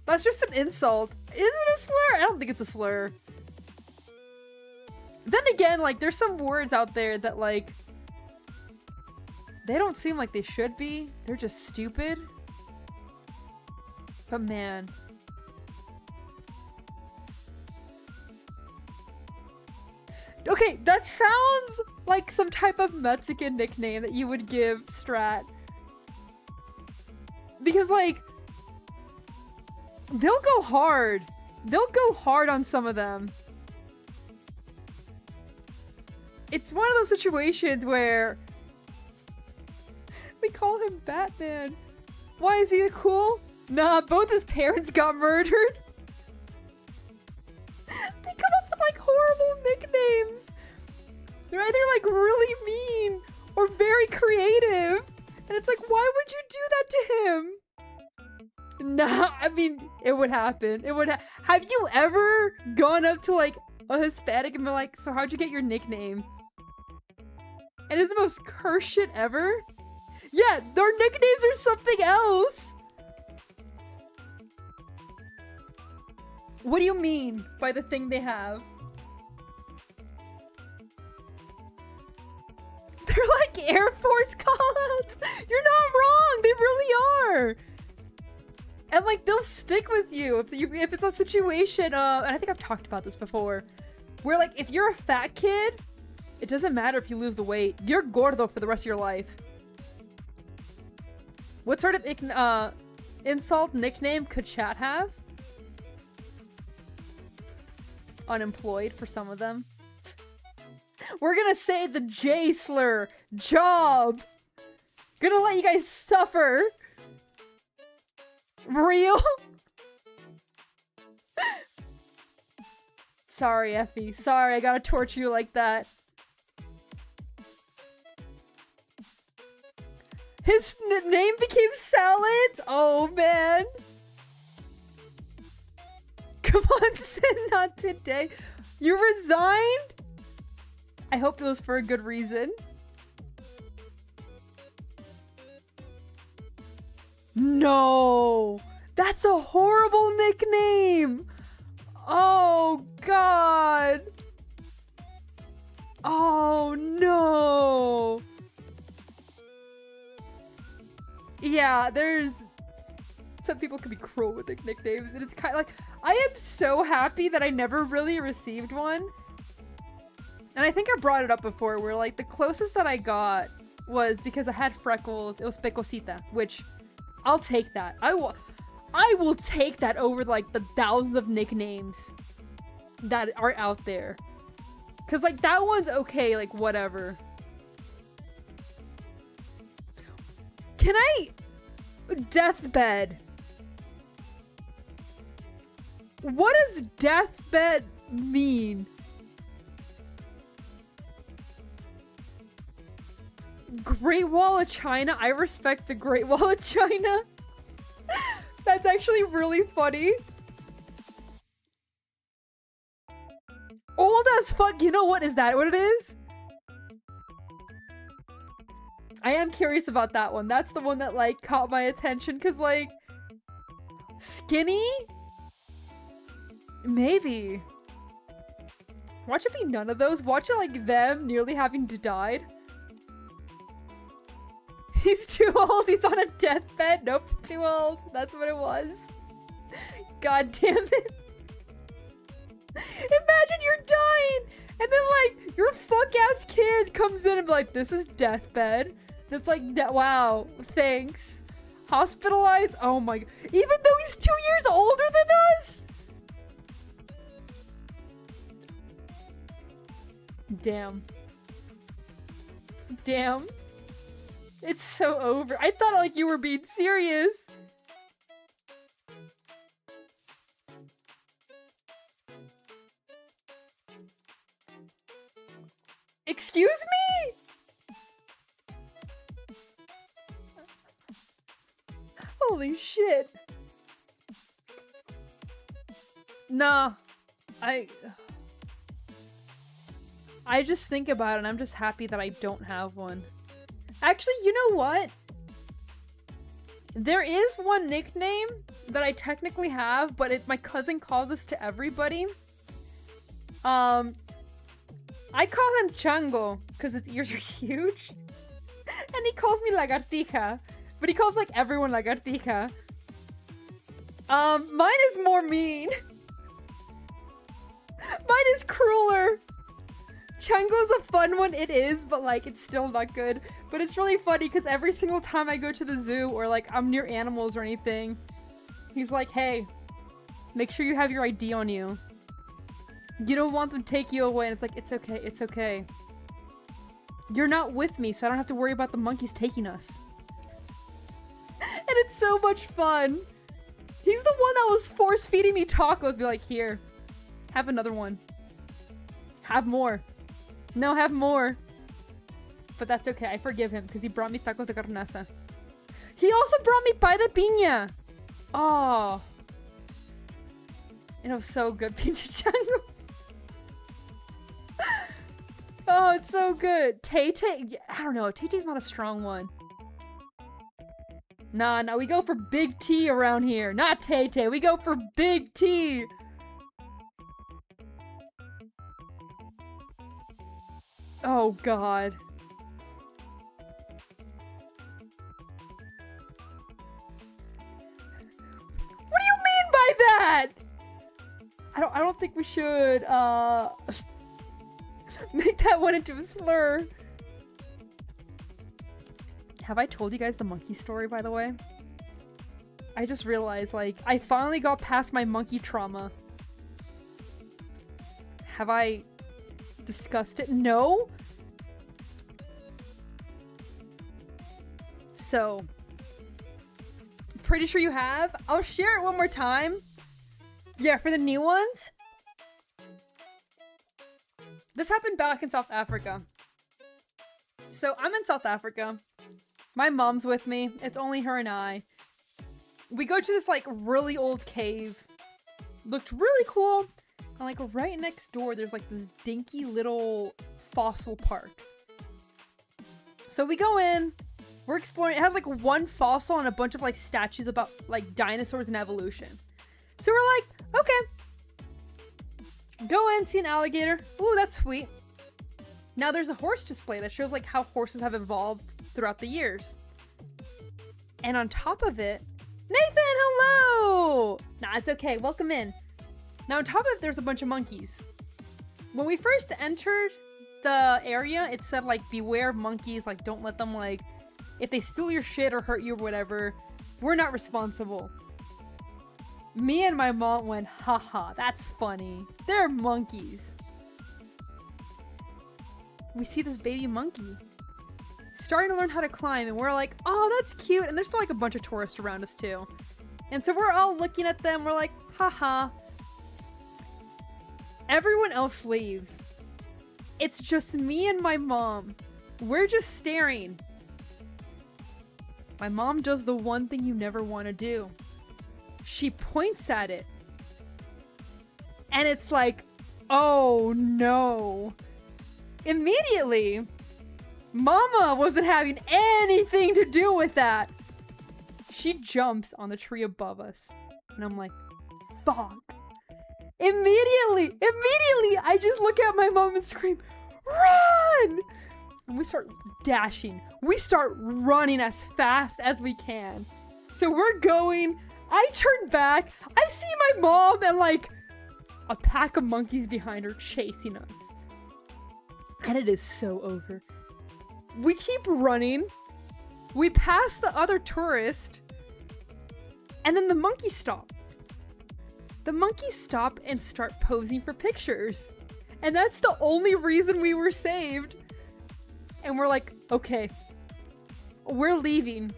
That's just an insult. Is it a slur? I don't think it's a slur. Then again, there's some words out there that they don't seem like they should be. They're just stupid. But man. Okay, that sounds like some type of Mexican nickname that you would give Strat. Because they'll go hard. They'll go hard on some of them. It's one of those situations where we call him Batman. Why is he cool? Nah, both his parents got murdered. They come up with horrible nicknames. They're either really mean or very creative. And it's why would you do that to him? Nah, I mean, it would happen. It would have you ever gone up to a Hispanic and been like, so how'd you get your nickname? And it's the most cursed shit ever. Yeah, their nicknames are something else. What do you mean by the thing they have? They're like Air Force call are. And like they'll stick with you if it's a situation. And I think I've talked about this before, where like if you're a fat kid, it doesn't matter if you lose the weight. You're gordo for the rest of your life. What sort of insult nickname could chat have? Unemployed for some of them. We're gonna say the J slur. Job. Gonna let you guys suffer. Real? Sorry, Effie. Sorry, I gotta torture you like that. His name became Salad? Oh, man. Come on, Sin, not today. You resigned? I hope it was for a good reason. No! That's a horrible nickname! Oh, God! Oh, no! Yeah, there's... Some people can be cruel with their nicknames, and it's kind of like... I am so happy that I never really received one. And I think I brought it up before, where like the closest that I got was because I had freckles. It was Pecosita, which I'll take that. I will take that over like the thousands of nicknames that are out there. Cause like that one's okay, like whatever. Can I... Deathbed. What does deathbed mean? Great Wall of China? I respect the Great Wall of China. That's actually really funny. Old as fuck. You know what? Is that what it is? I am curious about that one. That's the one that like caught my attention because like skinny? Maybe. Watch it be none of those. Watch it like them nearly having to die. He's too old. He's on a deathbed. Nope, too old. That's what it was. God damn it. Imagine you're dying and then like your fuck ass kid comes in and be like, this is deathbed. And it's like, wow, thanks. Hospitalized? Oh my god. Even though he's 2 years older than us? Damn. Damn. It's so over. I thought like you were being serious. Excuse me? Holy shit. Nah. I just think about it and I'm just happy that I don't have one. Actually, you know what? There is one nickname that I technically have, but my cousin calls this to everybody. I call him Chango because his ears are huge. And he calls me Lagartija. But he calls like everyone Lagartija. Mine is more mean. Mine is crueler. Chango's a fun one, it is, but like it's still not good. But it's really funny because every single time I go to the zoo or like I'm near animals or anything, he's like, hey, make sure you have your ID on you. You don't want them to take you away. And it's like, it's okay, it's okay. You're not with me, so I don't have to worry about the monkeys taking us. And it's so much fun. He's the one that was force feeding me tacos. Be like, here, have another one. Have more. No, have more. But that's okay. I forgive him because he brought me tacos de carnaza. He also brought me pie de piña. Oh. It was so good, pinche chango. Oh, it's so good. Tay-Tay. I don't know. Tay-Tay's not a strong one. Nah, we go for Big T around here. Not Tay-Tay. We go for Big T. Oh, God. I don't think we should make that one into a slur. Have I told you guys the monkey story, by the way? I just realized, like, I finally got past my monkey trauma. Have I discussed it? No? So, pretty sure you have. I'll share it one more time. Yeah, for the new ones. This happened back in South Africa. So, I'm in South Africa. My mom's with me. It's only her and I. We go to this, like, really old cave. Looked really cool. And, like, right next door, there's, like, this dinky little fossil park. So we go in. We're exploring. It has, like, one fossil and a bunch of, like, statues about, like, dinosaurs and evolution. So we're like, okay. Go in, see an alligator. Ooh, that's sweet. Now there's a horse display that shows, like, how horses have evolved throughout the years. And on top of it, Nathan, hello! Nah, it's okay. Welcome in. Now, on top of it, there's a bunch of monkeys. When we first entered the area, it said, like, beware monkeys. Like, don't let them, like, if they steal your shit or hurt you or whatever, we're not responsible. Me and my mom went, haha, that's funny. They're monkeys. We see this baby monkey starting to learn how to climb, and we're like, oh, that's cute. And there's still, like, a bunch of tourists around us too. And so we're all looking at them. We're like, haha. Everyone else leaves. It's just me and my mom. We're just staring. My mom does the one thing you never want to do. She points at it. And it's like, oh no. Immediately, Mama wasn't having anything to do with that. She jumps on the tree above us. And I'm like, fuck. Immediately, I just look at my mom and scream, run! And we start dashing. We start running as fast as we can. So we're going. I turn back. I see my mom and, like, a pack of monkeys behind her chasing us. And it is so over. We keep running. We pass the other tourist. And then the monkeys stop. The monkeys stop and start posing for pictures. And that's the only reason we were saved. And we're like, okay, we're leaving.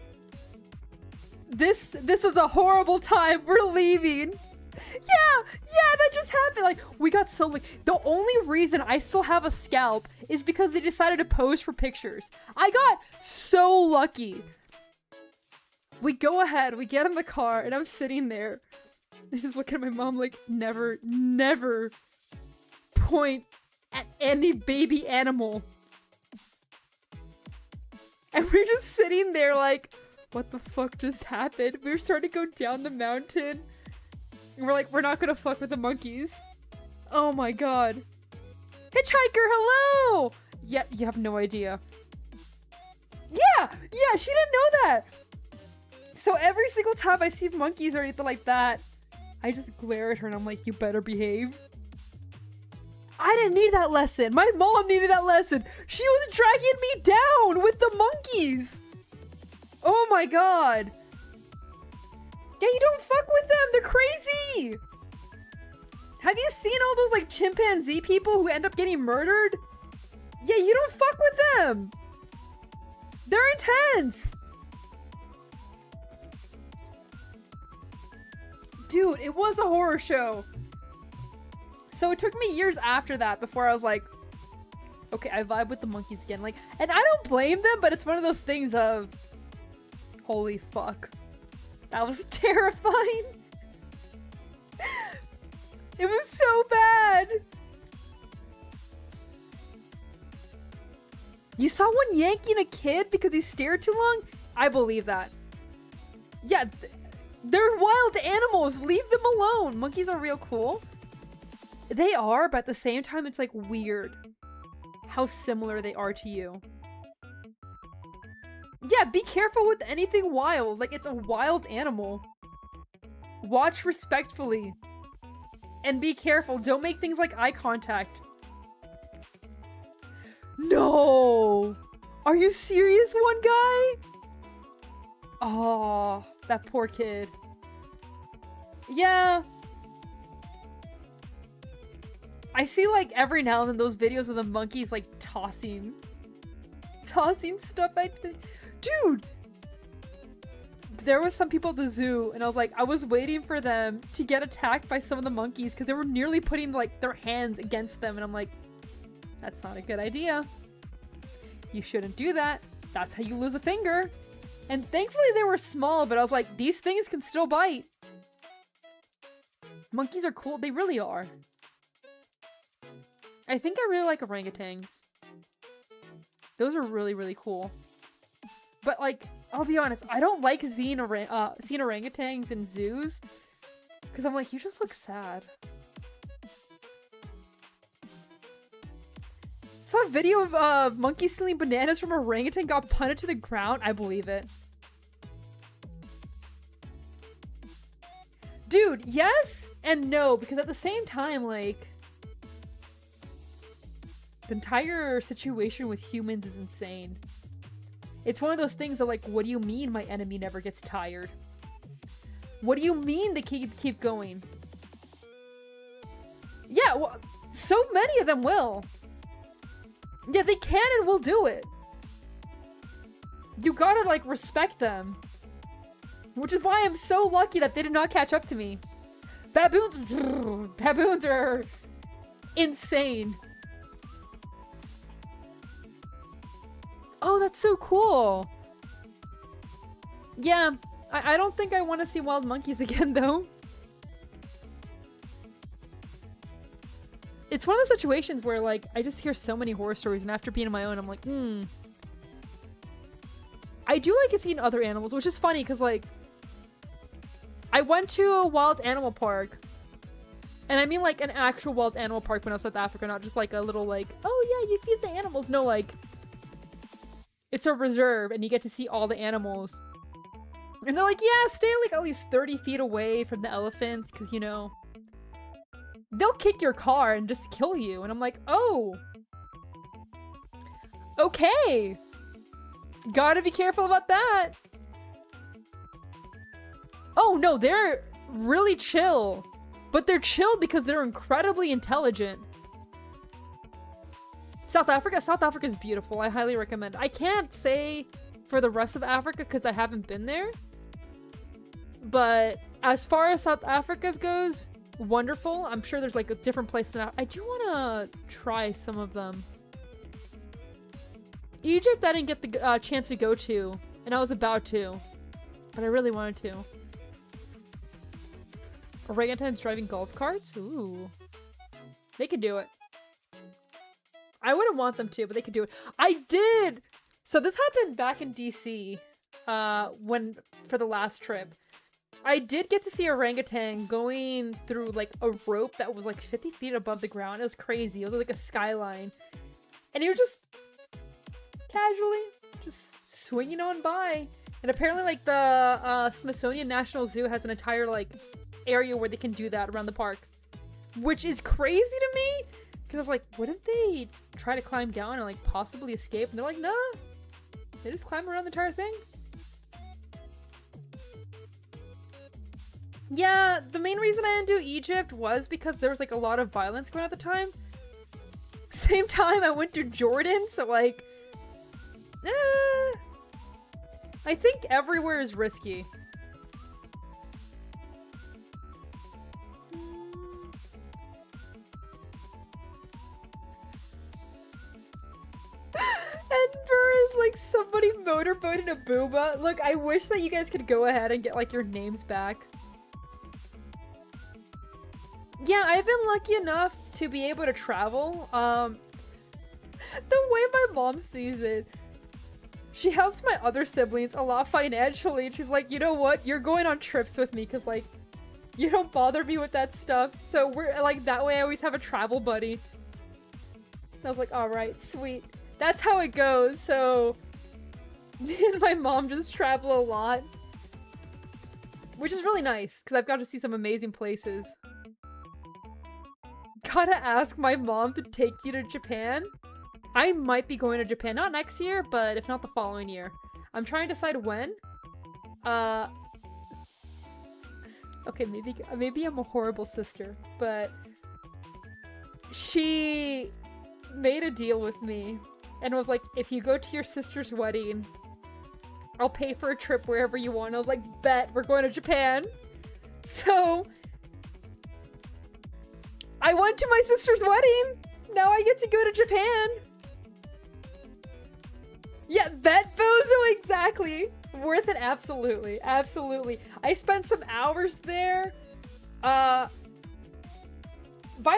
This was a horrible time. We're leaving. Yeah, that just happened. Like, we got so, like, the only reason I still have a scalp is because they decided to pose for pictures. I got so lucky. We go ahead, we get in the car, and I'm sitting there. I just look at my mom like, never point at any baby animal. And we're just sitting there like, what the fuck just happened? We were starting to go down the mountain. And we're like, we're not gonna fuck with the monkeys. Oh my god. Hitchhiker, hello! Yeah, you have no idea. Yeah, she didn't know that. So every single time I see monkeys or anything like that, I just glare at her and I'm like, you better behave. I didn't need that lesson. My mom needed that lesson. She was dragging me down with the monkeys. Oh my god. Yeah, you don't fuck with them. They're crazy. Have you seen all those, like, chimpanzee people who end up getting murdered? Yeah, you don't fuck with them. They're intense. Dude, it was a horror show. So it took me years after that before I was like, okay, I vibe with the monkeys again. Like, and I don't blame them, but it's one of those things of, holy fuck. That was terrifying. It was so bad. You saw one yanking a kid because he stared too long? I believe that. Yeah, they're wild animals. Leave them alone. Monkeys are real cool. They are, but at the same time, it's like weird how similar they are to you. Yeah, be careful with anything wild. Like, it's a wild animal. Watch respectfully. And be careful. Don't make things like eye contact. No! Are you serious, one guy? Oh, that poor kid. Yeah. I see like every now and then those videos of the monkeys like tossing stuff at the... Dude! There was some people at the zoo and I was like, I was waiting for them to get attacked by some of the monkeys because they were nearly putting like their hands against them and I'm like, that's not a good idea. You shouldn't do that. That's how you lose a finger. And thankfully they were small, but I was like, these things can still bite. Monkeys are cool. They really are. I think I really like orangutans. Those are really, really cool. But like, I'll be honest, I don't like seeing orangutans in zoos. Because I'm like, you just look sad. Saw a video of monkey stealing bananas from an orangutan, got punted to the ground. I believe it. Dude, yes and no, because at the same time, like, the entire situation with humans is insane. It's one of those things that, like, what do you mean my enemy never gets tired? What do you mean they keep going? Yeah, well, so many of them will. Yeah, they can and will do it. You gotta, like, respect them. Which is why I'm so lucky that they did not catch up to me. Baboons are insane. Oh, that's so cool. Yeah, I don't think I want to see wild monkeys again, though. It's one of those situations where, like, I just hear so many horror stories, and after being on my own, I'm like, I do like seeing other animals, which is funny, because, like, I went to a wild animal park. And I mean, like, an actual wild animal park when I was in South Africa, not just, like, a little, like, oh, yeah, you feed the animals. No, like, it's a reserve, and you get to see all the animals. And they're like, yeah, stay, like, at least 30 feet away from the elephants, because, you know, they'll kick your car and just kill you. And I'm like, oh. Okay. Gotta be careful about that. Oh, no, they're really chill. But they're chill because they're incredibly intelligent. South Africa is beautiful. I highly recommend. I can't say for the rest of Africa because I haven't been there. But as far as South Africa goes, wonderful. I'm sure there's like a different place than I do want to try some of them. Egypt I didn't get the chance to go to, and I was about to, but I really wanted to. Orangutans driving golf carts? Ooh. They could do it. I wouldn't want them to, but they could do it. I did! So this happened back in DC, for the last trip. I did get to see orangutan going through like a rope that was like 50 feet above the ground. It was crazy. It was like a skyline. And he was just casually just swinging on by. And apparently like the Smithsonian National Zoo has an entire like area where they can do that around the park. Which is crazy to me. Because I was like, wouldn't they try to climb down and like possibly escape? And they're like, nah. They just climb around the entire thing. Yeah, the main reason I didn't do Egypt was because there was like a lot of violence going on at the time. Same time I went to Jordan, so like, I think everywhere is risky. Edinburgh is like somebody motorboating a booba. Look, I wish that you guys could go ahead and get like your names back. Yeah, I've been lucky enough to be able to travel. The way my mom sees it, she helps my other siblings a lot financially. She's like, you know what? You're going on trips with me because, like, you don't bother me with that stuff. So we're, like, that way I always have a travel buddy. I was like, alright, sweet. That's how it goes. So me and my mom just travel a lot. Which is really nice because I've got to see some amazing places. gotta ask my mom to take you to Japan. I might be going to Japan, not next year, but if not the following year. I'm trying to decide when. Okay, maybe I'm a horrible sister, but she made a deal with me and was like, if you go to your sister's wedding, I'll pay for a trip wherever you want. I was like, bet, we're going to Japan. So I went to my sister's wedding. Now I get to go to Japan. Yeah, bet, Bozo, exactly. Worth it, absolutely. Absolutely. I spent some hours there. By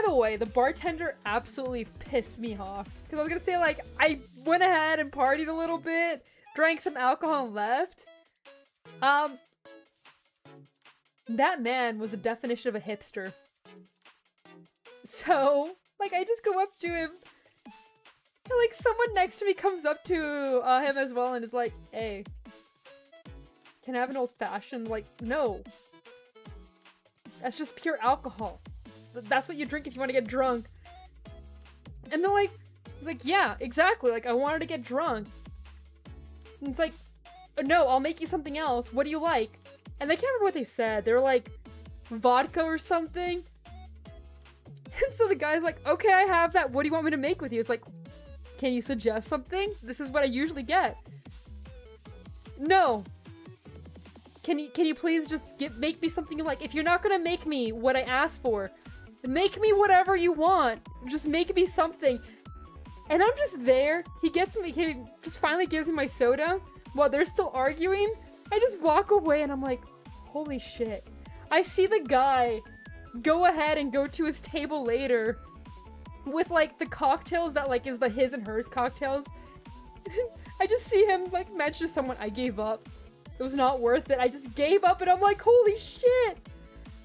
the way, the bartender absolutely pissed me off. Because I was going to say, like, I went ahead and partied a little bit, drank some alcohol and left. That man was the definition of a hipster. So, like, I just go up to him. And, like, someone next to me comes up to him as well and is like, hey, can I have an old-fashioned? Like, no. That's just pure alcohol. That's what you drink if you want to get drunk. And they're like, yeah, exactly. Like, I wanted to get drunk. And it's like, no, I'll make you something else. What do you like? And they can't remember what they said. They were like, vodka or something. And so the guy's like, okay, I have that. What do you want me to make with you? It's like, can you suggest something? This is what I usually get. No. Can you please just make me something you like? If you're not gonna make me what I asked for, make me whatever you want. Just make me something. And I'm just there. He just finally gives me my soda while they're still arguing. I just walk away and I'm like, holy shit. I see the guy go ahead and go to his table later with like the cocktails that like is the his and hers cocktails. I just see him like mention to someone, I gave up. It was not worth it. I just gave up and I'm like, holy shit.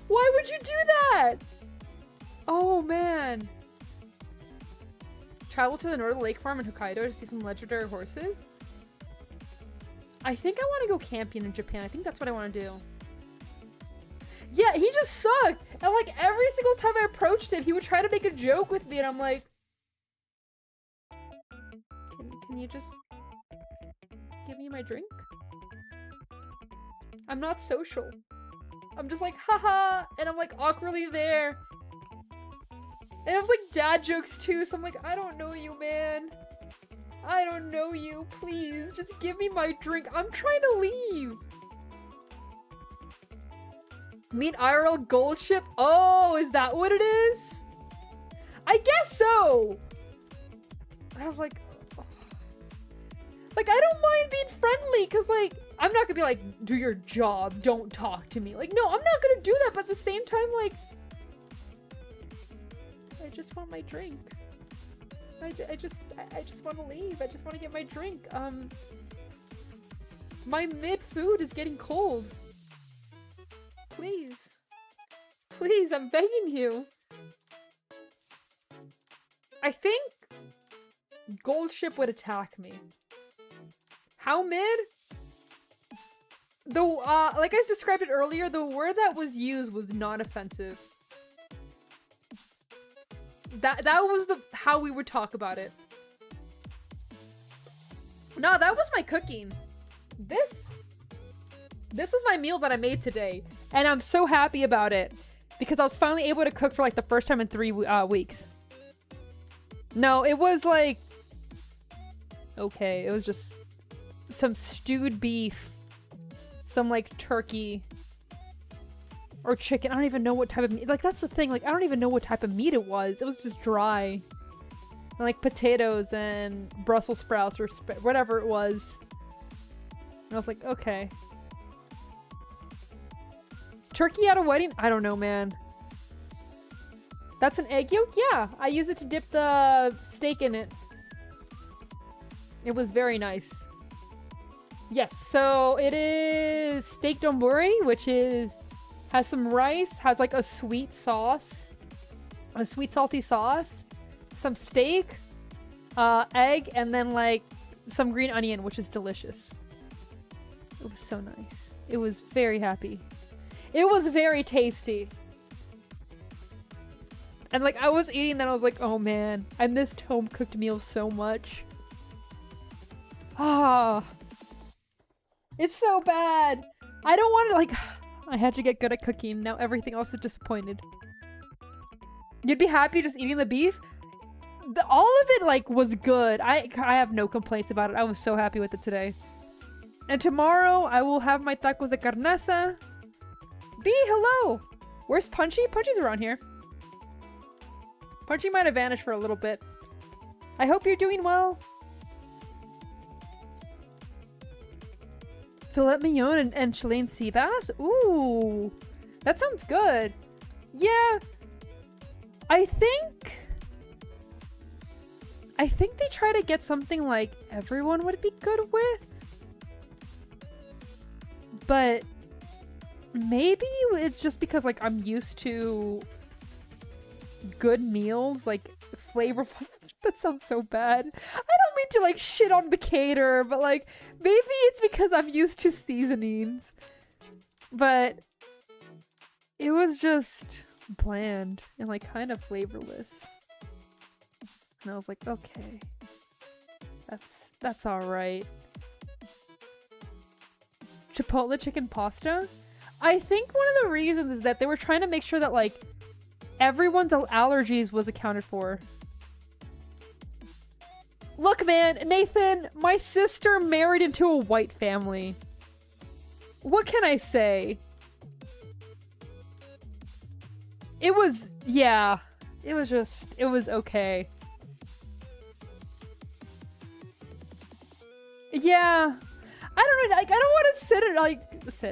Why would you do that? Oh man. Travel to the Northern Lake Farm in Hokkaido to see some legendary horses. I think I want to go camping in Japan. I think that's what I want to do. Yeah, he just sucked. And like every single time I approached him, he would try to make a joke with me and I'm like, can you just give me my drink? I'm not social. I'm just like, haha, and I'm like awkwardly there. And it was like dad jokes too, so I'm like, I don't know you, man. I don't know you. Please, just give me my drink. I'm trying to leave. Meet IRL gold ship? Oh, is that what it is? I guess so. I was like, oh. Like, I don't mind being friendly, because, like, I'm not gonna be like, do your job, don't talk to me. Like, no, I'm not gonna do that, but at the same time, like, I just want my drink. I just want to leave. I just want to get my drink. My mid-food is getting cold. Please. Please, I'm begging you. I think gold ship would attack me. How mid? The like I described it earlier, the word that was used was non-offensive. That was how we would talk about it. No, that was my cooking. This was my meal that I made today, and I'm so happy about it because I was finally able to cook for like the first time in 3 weeks. No, it was like okay, it was just some stewed beef, some like turkey or chicken. I don't even know what type of meat. Like, that's the thing. Like, I don't even know what type of meat it was. It was just dry. And, like, potatoes and Brussels sprouts or whatever it was. And I was like, okay. Turkey at a wedding? I don't know, man. That's an egg yolk? Yeah. I use it to dip the steak in it. It was very nice. Yes. So, it is steak donburi, which is... has some rice, has like a sweet sauce, a sweet salty sauce, some steak, egg, and then like some green onion, which is delicious. It was so nice. It was very happy. It was very tasty. And like I was eating that, I was like, oh man, I missed home cooked meals so much. Ah, it's so bad. I don't want to like, I had to get good at cooking. Now everything else is disappointed. You'd be happy just eating the beef? All of it like was good. I have no complaints about it. I was so happy with it today. And tomorrow I will have my tacos de carnesa. B, hello. Where's Punchy? Punchy's around here. Punchy might have vanished for a little bit. I hope you're doing well. Filet mignon and Chilean sea bass? Ooh, that sounds good. Yeah, I think they try to get something like everyone would be good with. But maybe it's just because like I'm used to good meals, like flavorful. That sounds so bad. I don't mean to like shit on the caterer, but like maybe it's because I'm used to seasonings. But it was just bland and like kind of flavorless. And I was like, okay, that's all right. Chipotle chicken pasta? I think one of the reasons is that they were trying to make sure that like everyone's allergies was accounted for. Look, man, Nathan, my sister married into a white family. What can I say? It was, yeah, it was okay. Yeah, I don't know, like, I don't want to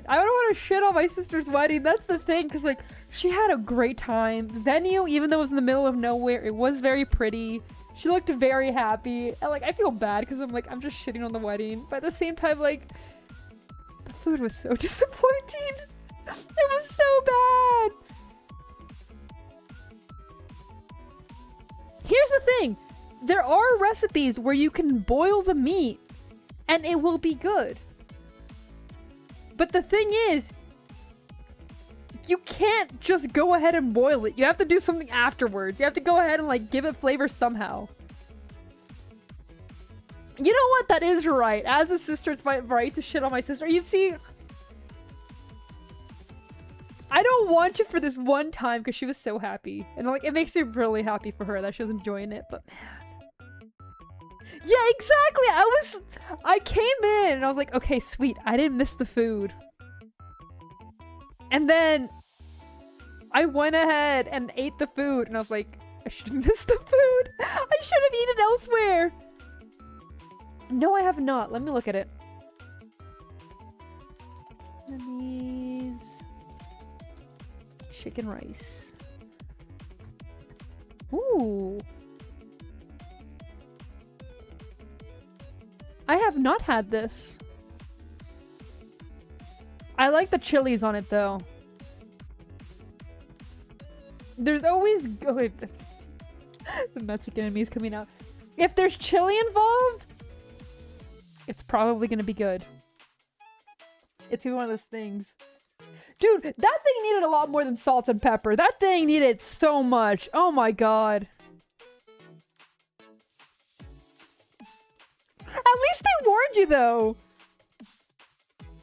I don't want to shit on my sister's wedding. That's the thing, because, like, she had a great time. The venue, even though it was in the middle of nowhere, it was very pretty. She looked very happy. And, like, I feel bad because I'm like, I'm just shitting on the wedding. But at the same time, like, the food was so disappointing. It was so bad. Here's the thing. There are recipes where you can boil the meat and it will be good. But the thing is, you can't just go ahead and boil it. You have to do something afterwards. You have to go ahead and like give it flavor somehow. You know what? That is right. As a sister, it's my right to shit on my sister. You see, I don't want to for this one time because she was so happy. And like, it makes me really happy for her that she was enjoying it. But man. Yeah, exactly. I came in and I was like, okay, sweet. I didn't miss the food. And then I went ahead and ate the food and I was like, I should have missed the food. I should have eaten elsewhere. No, I have not. Let me look at it. Vietnamese chicken rice. Ooh. I have not had this. I like the chilies on it though. There's always the Mexican in me is coming out. If there's chili involved, it's probably gonna be good. It's one of those things. Dude, that thing needed a lot more than salt and pepper. That thing needed so much. Oh my god. At least they warned you though.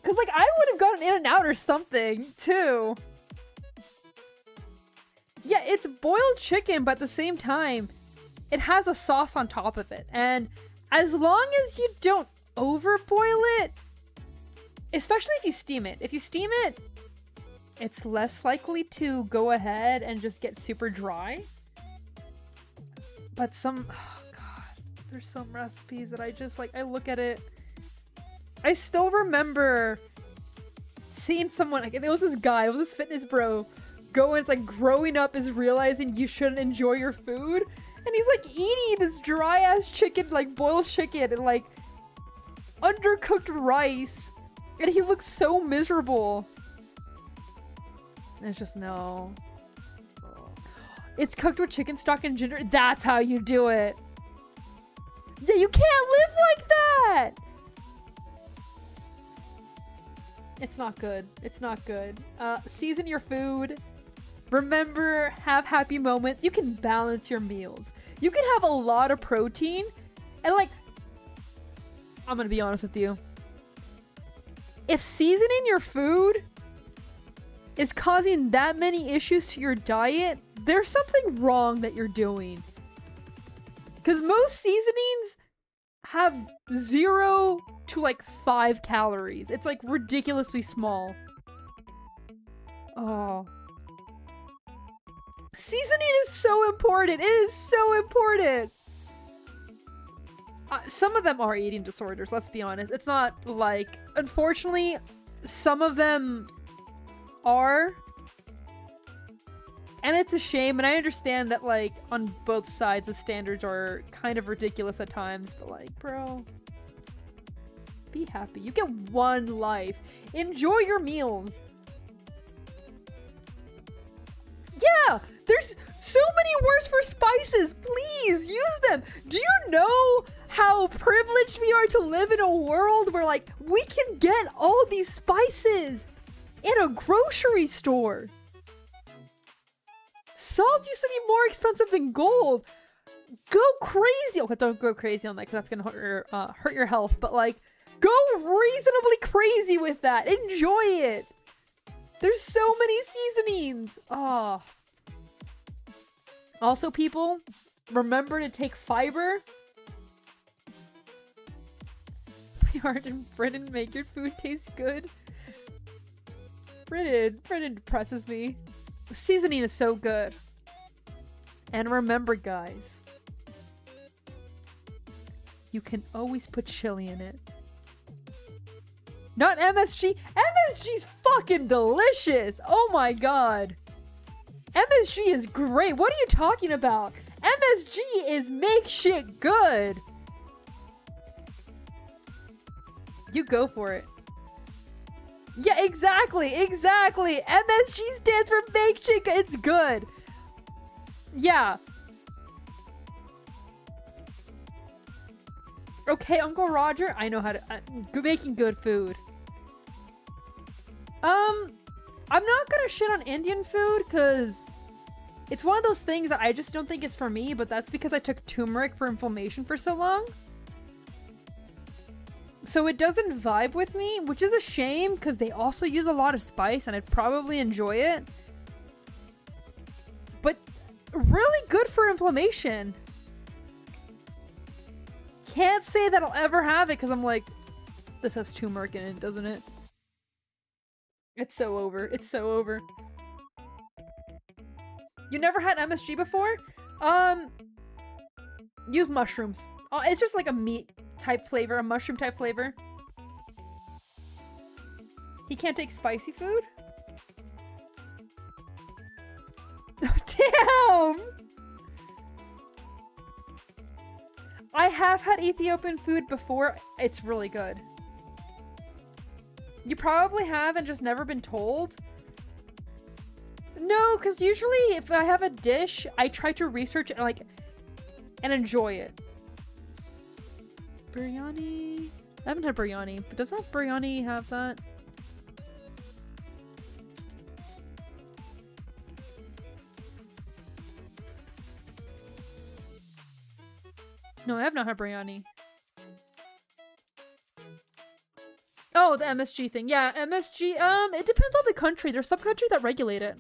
Cause like I would have gotten in and out or something too. Yeah, it's boiled chicken, but at the same time, it has a sauce on top of it. And as long as you don't overboil it, especially if you steam it. If you steam it, it's less likely to go ahead and just get super dry. But oh god, there's some recipes that I just like, I look at it. I still remember seeing someone, like, it was this guy, it was this fitness bro, go and it's like growing up is realizing you shouldn't enjoy your food. And he's like eating this dry ass chicken, like boiled chicken and like undercooked rice. And he looks so miserable. And it's just no. It's cooked with chicken stock and ginger. That's how you do it. Yeah, you can't live like that. It's not good. It's not good. Season your food. Remember, have happy moments. You can balance your meals. You can have a lot of protein and like, I'm gonna be honest with you. If seasoning your food is causing that many issues to your diet, there's something wrong that you're doing. Because most seasonings have 0 to like 5 calories. It's like ridiculously small. Oh. Seasoning is so important. It is so important. Some of them are eating disorders, let's be honest. It's not like, unfortunately, some of them are. And it's a shame, and I understand that, like, on both sides, the standards are kind of ridiculous at times, but, like, bro, be happy. You get one life. Enjoy your meals. Yeah, there's so many words for spices. Please use them. Do you know how privileged we are to live in a world where, like, we can get all these spices in a grocery store? Salt used to be more expensive than gold. Go crazy. Okay, don't go crazy on that because that's gonna hurt your health. But like, go reasonably crazy with that. Enjoy it. There's so many seasonings. Oh. Also, people, remember to take fiber. My heart and Britain make your food taste good. Britain depresses me. Seasoning is so good. And remember, guys, you can always put chili in it. Not MSG. MSG's fucking delicious. Oh my god. MSG is great. What are you talking about? MSG is make shit good. You go for it. Yeah, exactly. MSG stands for make shit good. It's good. Yeah. Okay, Uncle Roger, I know how to making good food. I'm not gonna shit on Indian food because it's one of those things that I just don't think it's for me, but that's because I took turmeric for inflammation for so long. So it doesn't vibe with me, which is a shame because they also use a lot of spice and I'd probably enjoy it. But really good for inflammation. Can't say that I'll ever have it because I'm like, this has turmeric in it, doesn't it? It's so over. It's so over. You never had MSG before? Use mushrooms. It's just like a meat type flavor, a mushroom type flavor. He can't take spicy food? Damn! I have had Ethiopian food before. It's really good. You probably have and just never been told. No, because usually if I have a dish, I try to research it and enjoy it. Biryani. I haven't had biryani, but does that biryani have that? No, I have not had biryani. Oh, the MSG thing. Yeah, MSG. It depends on the country. There's some countries that regulate it.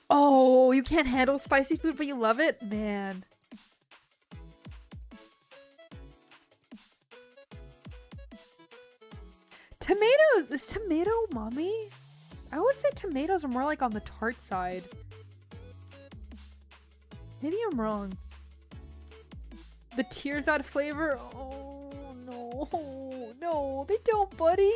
Oh, you can't handle spicy food, but you love it? Man. Tomatoes! Is tomato umami? I would say tomatoes are more like on the tart side. Maybe I'm wrong. The tears add flavor? Oh, no. No, they don't, buddy.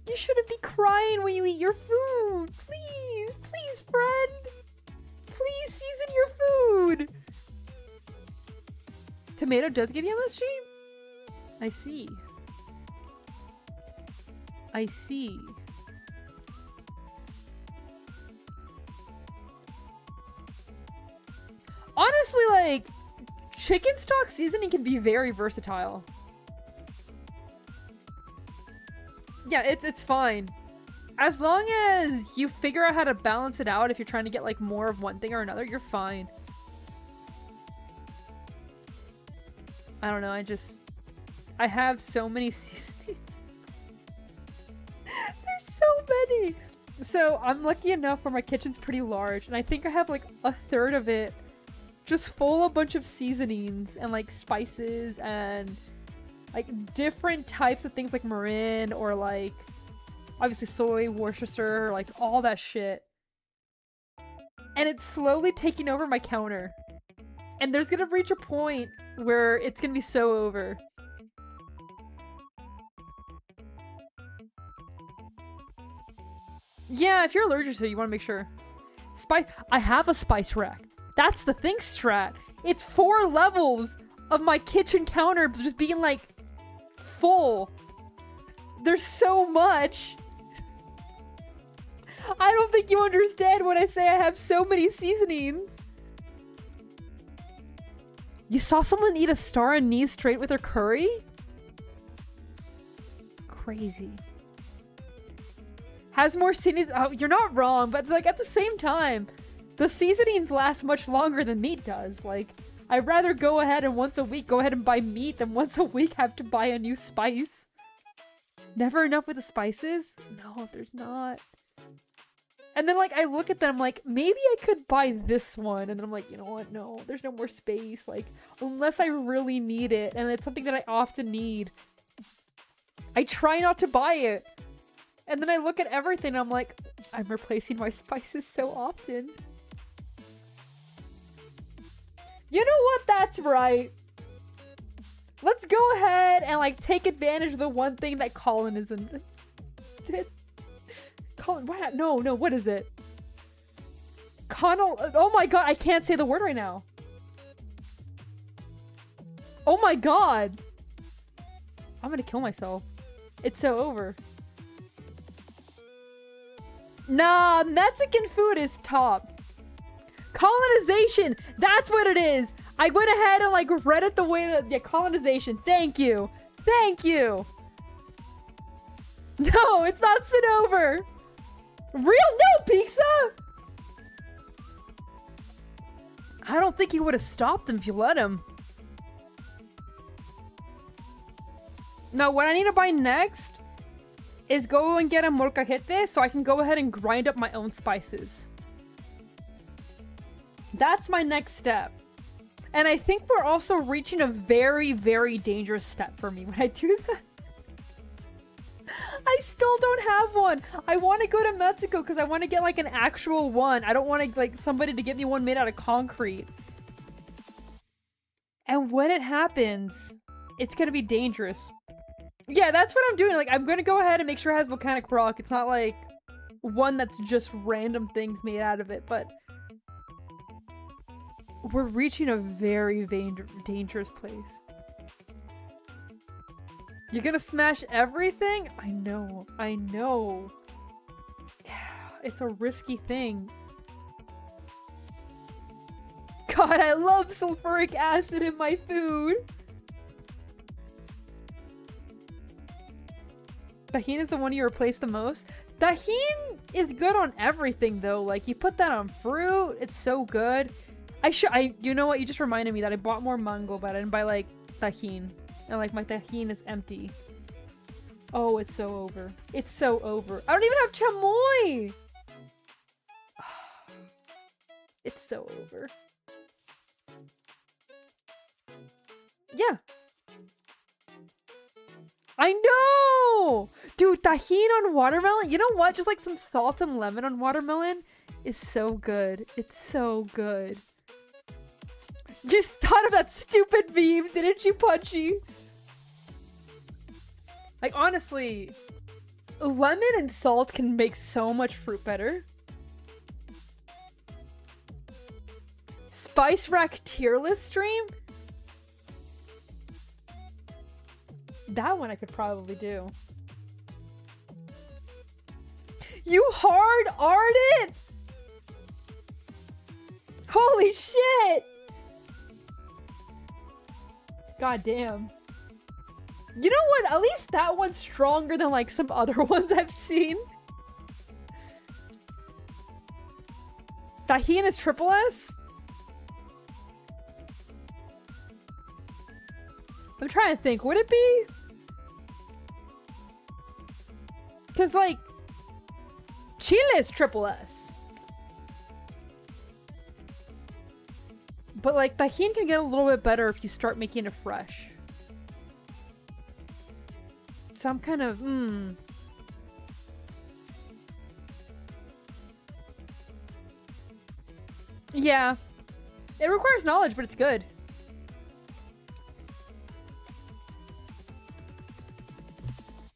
You shouldn't be crying when you eat your food. Please, please, friend. Please season your food. Tomato does give you MSG? I see. I see. Honestly, like, chicken stock seasoning can be very versatile. Yeah, it's fine. As long as you figure out how to balance it out, if you're trying to get like more of one thing or another, you're fine. I don't know, I have so many seasonings. There's so many! So I'm lucky enough where my kitchen's pretty large, and I think I have like a third of it just full of a bunch of seasonings and like spices and like different types of things like Marin or like obviously soy, Worcestershire, like all that shit. And it's slowly taking over my counter. And there's gonna reach a point where it's gonna be so over. Yeah, if you're allergic to it, you want to make sure. I have a spice rack. That's the thing, Strat. It's 4 levels of my kitchen counter just being like full. There's so much. I don't think you understand when I say I have so many seasonings. You saw someone eat a star anise straight with their curry? Crazy. Has more seasonings. Oh, you're not wrong, but like at the same time, the seasonings last much longer than meat does. Like, I'd rather go ahead and once a week go ahead and buy meat than once a week have to buy a new spice. Never enough with the spices? No, there's not. And then like I look at them like maybe I could buy this one, and then I'm like, you know what? No, there's no more space. Like unless I really need it, and it's something that I often need, I try not to buy it. And then I look at everything and I'm like, I'm replacing my spices so often. You know what? That's right. Let's go ahead and like take advantage of the one thing that Colin isn't. Colin, what? No, what is it? Connell. Oh my god, I can't say the word right now. Oh my god. I'm gonna kill myself. It's so over. Nah, Mexican food is top. Colonization, that's what it is. I went ahead and like read it the way that, yeah, colonization. Thank you. Thank you. No, it's not Cinnober. Real? No, pizza? I don't think he would have stopped him if you let him. No, what I need to buy next is go and get a molcajete so I can go ahead and grind up my own spices. That's my next step. And I think we're also reaching a very, very dangerous step for me when I do that. I still don't have one. I want to go to Mexico because I want to get like an actual one. I don't want to like somebody to get me one made out of concrete. And when it happens, it's going to be dangerous. Yeah, that's what I'm doing. Like, I'm going to go ahead and make sure it has volcanic rock. It's not like one that's just random things made out of it, but we're reaching a very dangerous place. You're gonna smash everything? I know. It's a risky thing. God, I love sulfuric acid in my food. Tajin is the one you replace the most. Tajin is good on everything though. Like you put that on fruit, it's so good. You know what? You just reminded me that I bought more mango, but I didn't buy like Tajin. And like my Tajin is empty. Oh, it's so over. It's so over. I don't even have chamoy. It's so over. Yeah. I know! Dude, Tajin on watermelon. You know what? Just like some salt and lemon on watermelon is so good. It's so good. You thought of that stupid meme, didn't you, Punchy? Like, honestly, lemon and salt can make so much fruit better. Spice Rack tier list stream? That one I could probably do. You hard-ar'd it? Holy shit! God damn. You know what? At least that one's stronger than like some other ones I've seen. Tahini is triple S? I'm trying to think. Would it be? Because, like, Chile is triple S. But, like, Tajin can get a little bit better if you start making it fresh. So I'm kind of, Yeah. It requires knowledge, but it's good.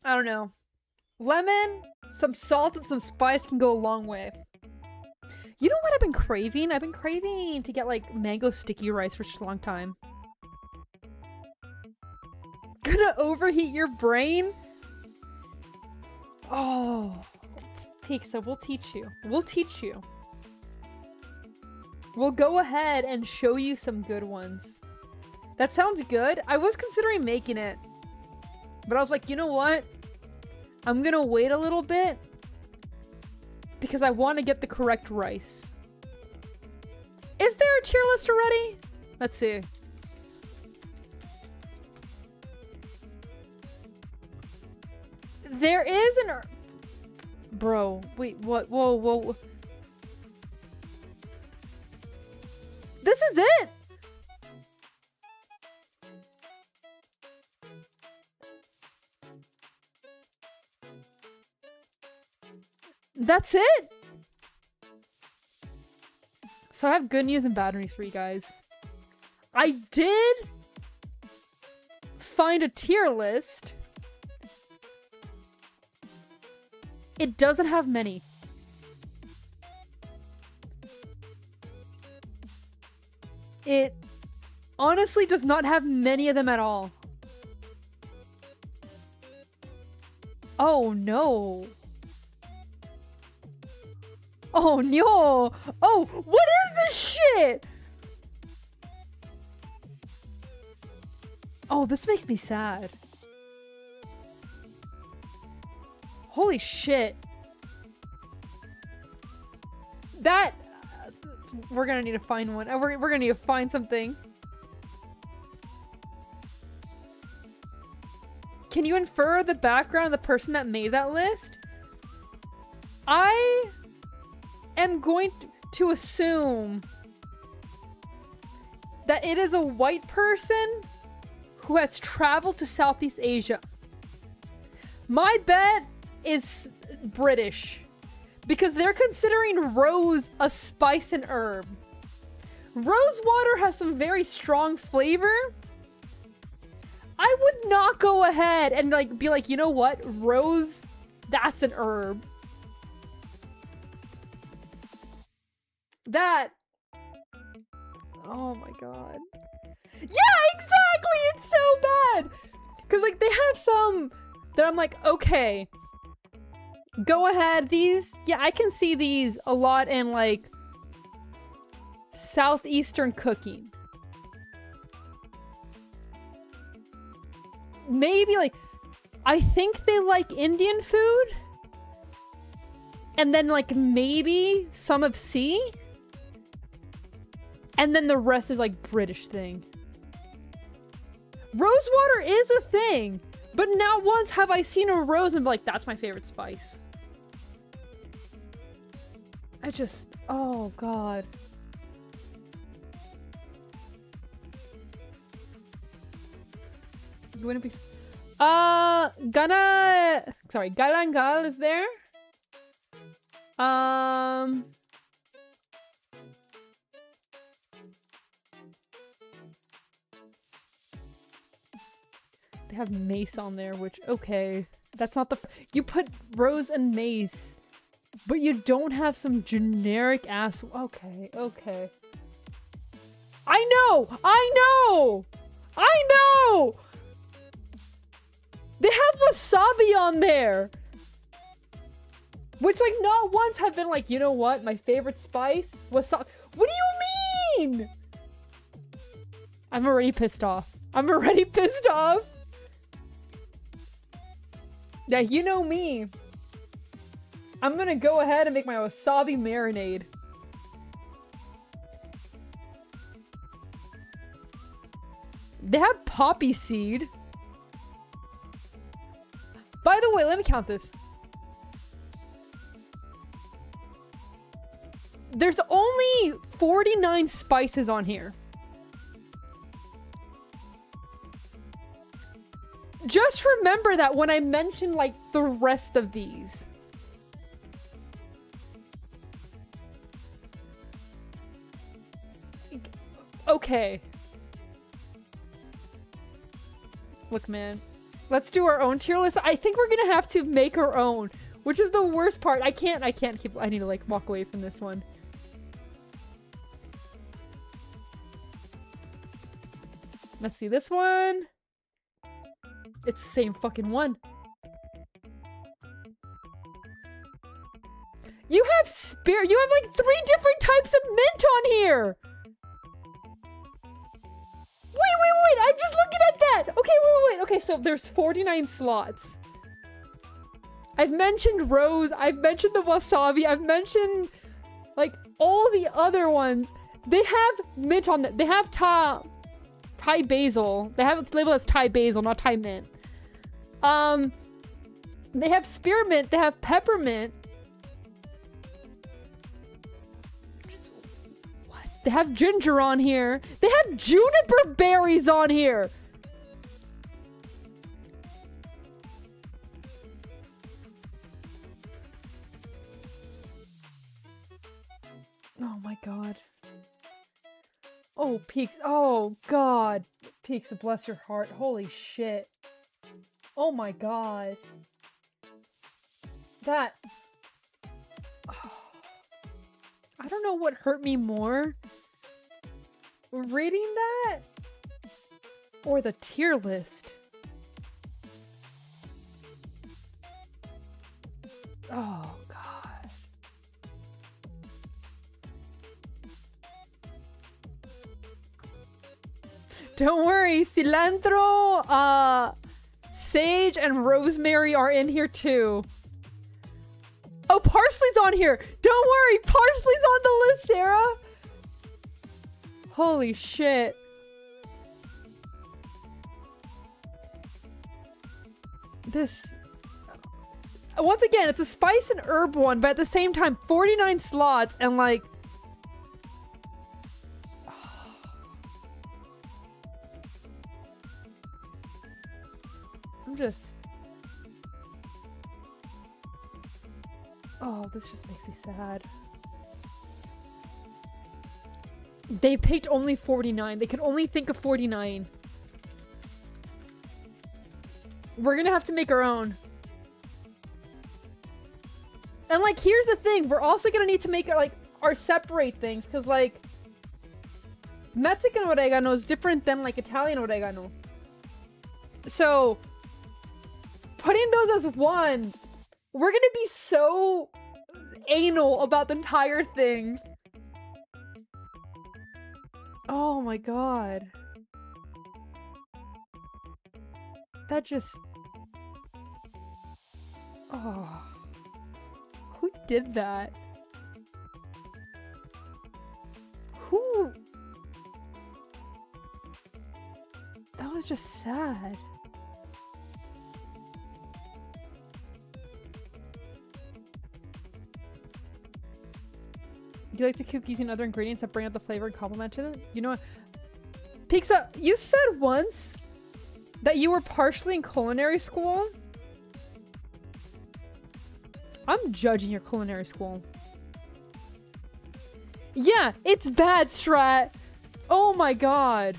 I don't know. Lemon, some salt, and some spice can go a long way. You know what I've been craving? I've been craving to get, like, mango sticky rice for such a long time. Gonna overheat your brain? Oh. Tixa, we'll teach you. We'll teach you. We'll go ahead and show you some good ones. That sounds good. I was considering making it. But I was like, you know what? I'm gonna wait a little bit. Because I want to get the correct rice. Is there a tier list already? Let's see. There is an... Bro, wait, what? Whoa, whoa. This is it? That's it? So I have good news and bad news for you guys. I did find a tier list. It doesn't have many. It honestly does not have many of them at all. Oh no. Oh no! Oh, what is this shit? Oh, this makes me sad. Holy shit. That... we're gonna need to find one. We're gonna need to find something. Can you infer the background of the person that made that list? I am going to assume that it is a white person who has traveled to Southeast Asia. My bet is British because they're considering rose a spice and herb. Rose water has some very strong flavor. I would not go ahead and like be like, you know what? Rose, that's an herb. That. Oh my god. Yeah, exactly! It's so bad! Because, like, they have some that I'm like, okay. Go ahead. These, yeah, I can see these a lot in, like, Southeastern cooking. Maybe, like, I think they like Indian food. And then, like, maybe some of C. And then the rest is, like, British thing. Rose water is a thing. But not once have I seen a rose and be like, that's my favorite spice. I just... oh, God. You wouldn't be... Sorry, Galangal is there. They have mace on there, which, okay. That's not the... you put rose and mace, but you don't have some generic ass... okay, okay. I know! I know! I know! They have wasabi on there! Which, like, not once have been like, you know what? My favorite spice? Wasabi. What do you mean? I'm already pissed off. I'm already pissed off. Yeah, you know me. I'm gonna go ahead and make my wasabi marinade. They have poppy seed. By the way, let me count this. There's only 49 spices on here. Just remember that when I mention like the rest of these. Okay. Look, man. Let's do our own tier list. I think we're gonna have to make our own, which is the worst part. I can't keep, I need to like walk away from this one. Let's see this one. It's the same fucking one. You have you have like 3 different types of mint on here. Wait, I'm just looking at that. Okay, wait. Okay, so there's 49 slots. I've mentioned rose, I've mentioned the wasabi, I've mentioned like all the other ones. They have mint on them. They have Thai basil. They have it labeled as Thai basil, not Thai mint. They have spearmint, they have peppermint. What? They have ginger on here. They have juniper berries on here. Oh my god. Oh, Peaks. Oh god. Peaks, bless your heart. Holy shit. Oh my god. That... Oh. I don't know what hurt me more. Reading that? Or the tier list. Oh god. Don't worry, cilantro, sage, and rosemary are in here too. Oh, parsley's on here! Don't worry, parsley's on the list, Sarah! Holy shit. This... Once again, it's a spice and herb one, but at the same time, 49 slots and like... I'm just... Oh, this just makes me sad. They picked only 49. They could only think of 49. We're gonna have to make our own. And like, here's the thing. We're also gonna need to make our separate things. Because like, Mexican oregano is different than like Italian oregano. So, putting those as one, we're gonna be so anal about the entire thing. Oh my god. That just... Oh. Who did that? Who? That was just sad. Do you like to cook using other ingredients that bring out the flavor and complement to it? You know what? Pizza, you said once that you were partially in culinary school. I'm judging your culinary school. Yeah, it's bad, Strat. Oh my god.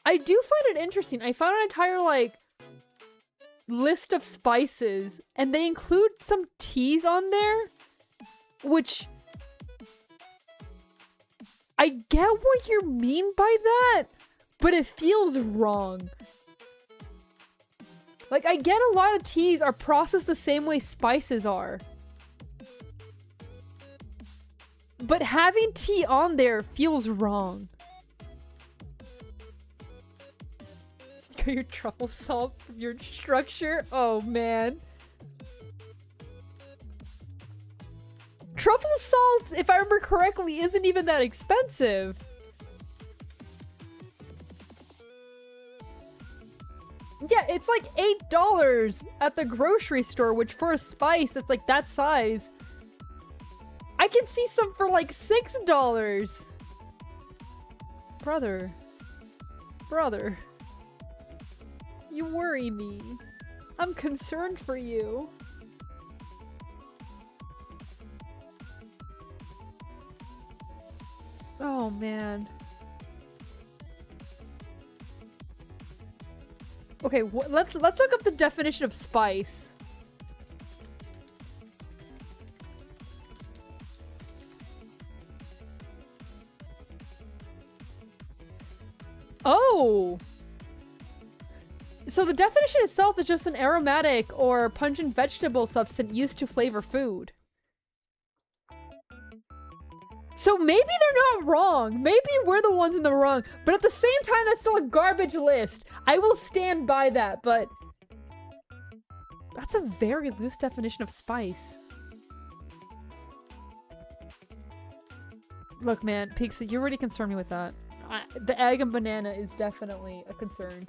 I do find it interesting. I found an entire, like, list of spices, and they include some teas on there, which I get what you mean by that, but it feels wrong. Like, I get a lot of teas are processed the same way spices are, but having tea on there feels wrong. Your truffle salt from your structure? Oh man. truffle salt, if I remember correctly, isn't even that expensive. Yeah, it's like $8 at the grocery store, which for a spice that's like that size. I can see some for like $6. Brother. Brother. You worry me. I'm concerned for you. Oh man. Okay, let's look up the definition of spice. Oh! So the definition itself is just an aromatic or pungent vegetable substance used to flavor food. So maybe they're not wrong. Maybe we're the ones in the wrong. But at the same time, that's still a garbage list. I will stand by that, but... that's a very loose definition of spice. Look, man, Pixie, you already concerned me with that. The egg and banana is definitely a concern.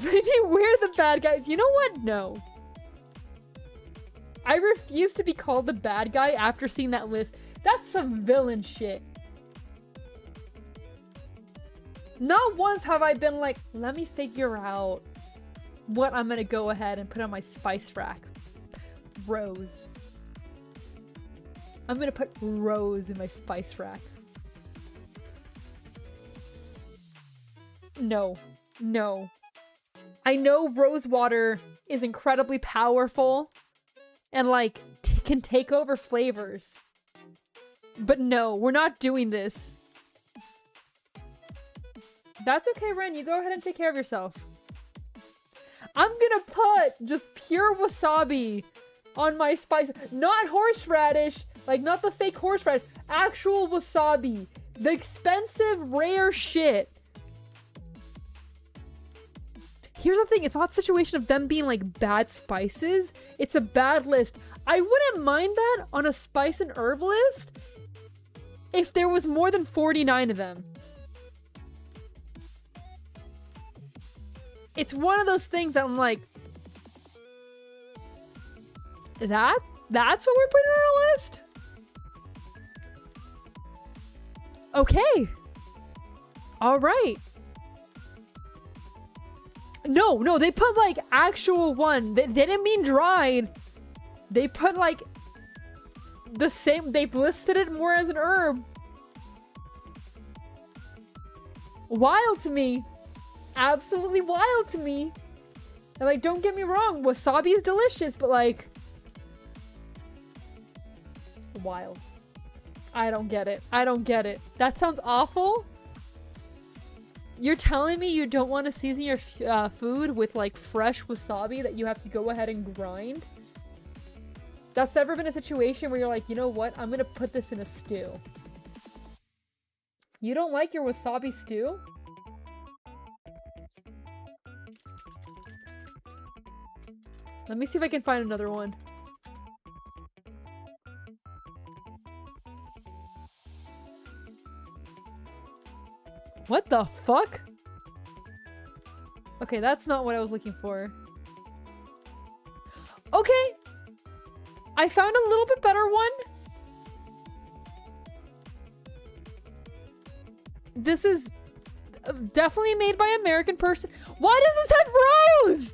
Maybe we're the bad guys. You know what? No. I refuse to be called the bad guy after seeing that list. That's some villain shit. Not once have I been like, let me figure out what I'm gonna go ahead and put on my spice rack. Rose. I'm gonna put rose in my spice rack. No. No. I know rose water is incredibly powerful and like can take over flavors. But no, we're not doing this. That's okay, Ren. You go ahead and take care of yourself. I'm gonna put just pure wasabi on my spice. Not horseradish. Like, not the fake horseradish. Actual wasabi. The expensive, rare shit. Here's the thing, it's not a situation of them being like bad spices. It's a bad list. I wouldn't mind that on a spice and herb list if there was more than 49 of them. It's one of those things that I'm like, that's what we're putting on our list? Okay. All right. No, they put like actual one. They didn't mean dried. They put like the same, they've listed it more as an herb. Wild to me. Absolutely wild to me. And like, don't get me wrong, wasabi is delicious, but like, wild. I don't get it. I don't get it. That sounds awful. You're telling me you don't want to season your food with like fresh wasabi that you have to go ahead and grind? That's never been a situation where you're like, you know what? I'm gonna put this in a stew. You don't like your wasabi stew? Let me see if I can find another one. What the fuck? Okay, that's not what I was looking for. Okay. I found a little bit better one. This is definitely made by an American person. Why does this have rose?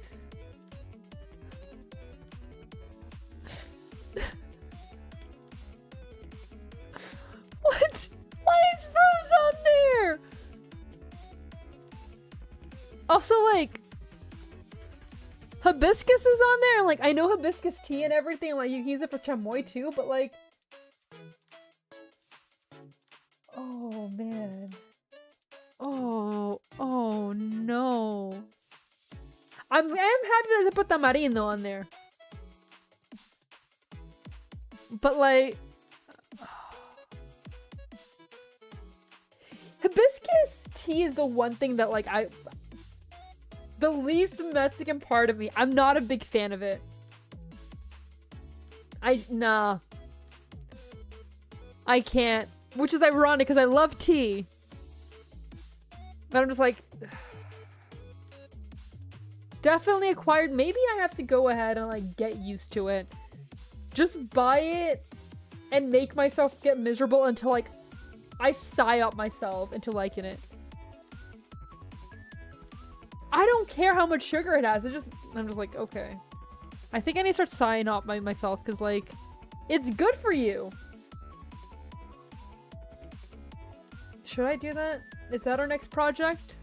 What? Why is rose on there? Also, like, hibiscus is on there. Like, I know hibiscus tea and everything. Like, you can use it for chamoy too, but like, oh man. Oh no. I am happy to put tamarindo on there. But like, hibiscus tea is the one thing that like the least Mexican part of me. I'm not a big fan of it. Nah. I can't. Which is ironic because I love tea. But I'm just like... Definitely acquired. Maybe I have to go ahead and like get used to it. Just buy it and make myself get miserable until like I psyop myself into liking it. I don't care how much sugar it has. I'm just like, okay. I think I need to start signing up by myself because like it's good for you. Should I do that? Is that our next project?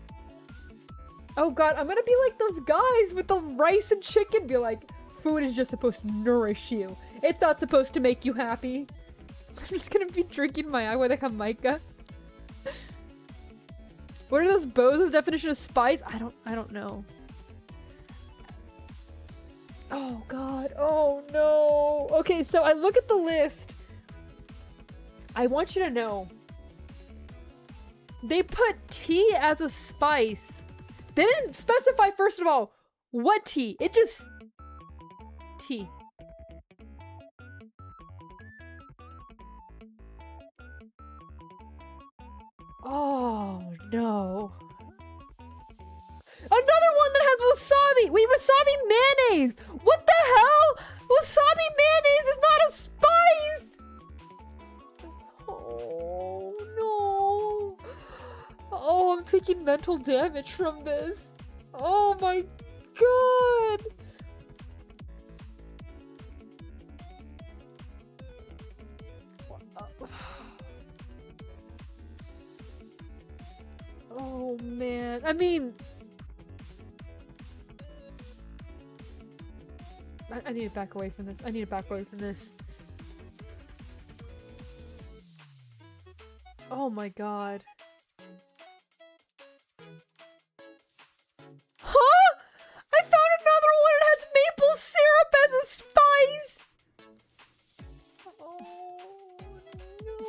Oh god, I'm gonna be like those guys with the rice and chicken. Be like, food is just supposed to nourish you. It's not supposed to make you happy. I'm just gonna be drinking my agua de Jamaica. What are those bozos' definition of spice? I don't know. Oh god, oh no. Okay, so I look at the list. I want you to know. They put tea as a spice. They didn't specify, first of all, what tea. It just... tea. Oh, no. Another one that has wasabi! Wait, wasabi mayonnaise! What the hell? Wasabi mayonnaise is not a spice! Oh, no. Oh, I'm taking mental damage from this. Oh my god. Oh man, I mean, I need to back away from this. I need to back away from this. Oh my god. Huh? I found another one that has maple syrup as a spice! Oh no.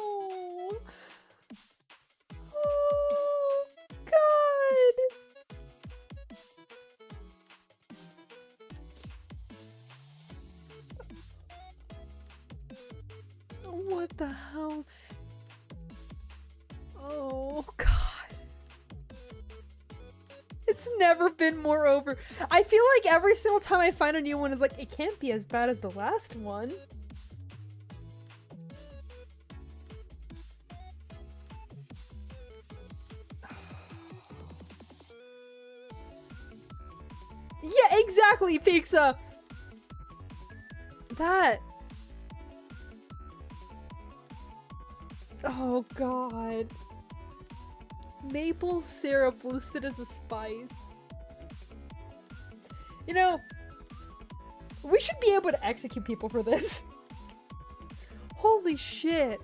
Oh god. What the hell? Oh god. It's never been more over. I feel like every single time I find a new one is like, it can't be as bad as the last one. Yeah, exactly, pizza. That. Oh god. Maple syrup listed as a spice. You know, we should be able to execute people for this. Holy shit.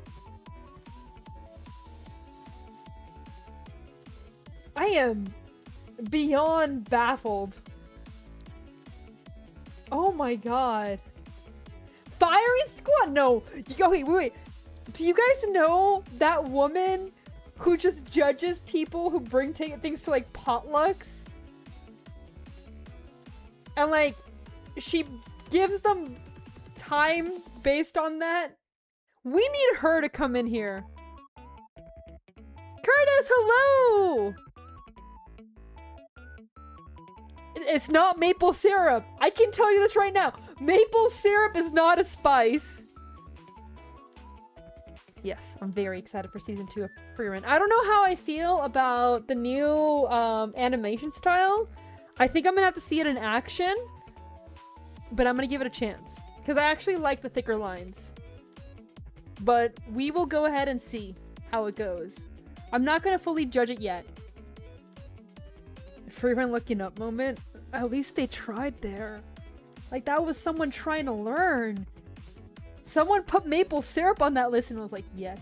I am beyond baffled. Oh my god. Firing squad? No. Okay, wait. Do you guys know that woman who just judges people who bring things to like potlucks? And like, she gives them time based on that? We need her to come in here. Curtis, hello! It's not maple syrup. I can tell you this right now. Maple syrup is not a spice. Yes, I'm very excited for season 2 of Free Run. I don't know how I feel about the new animation style. I think I'm gonna have to see it in action, but I'm gonna give it a chance because I actually like the thicker lines. But we will go ahead and see how it goes. I'm not gonna fully judge it yet. Free Run looking up moment. At least they tried there. Like that was someone trying to learn. Someone put maple syrup on that list and was like, yes.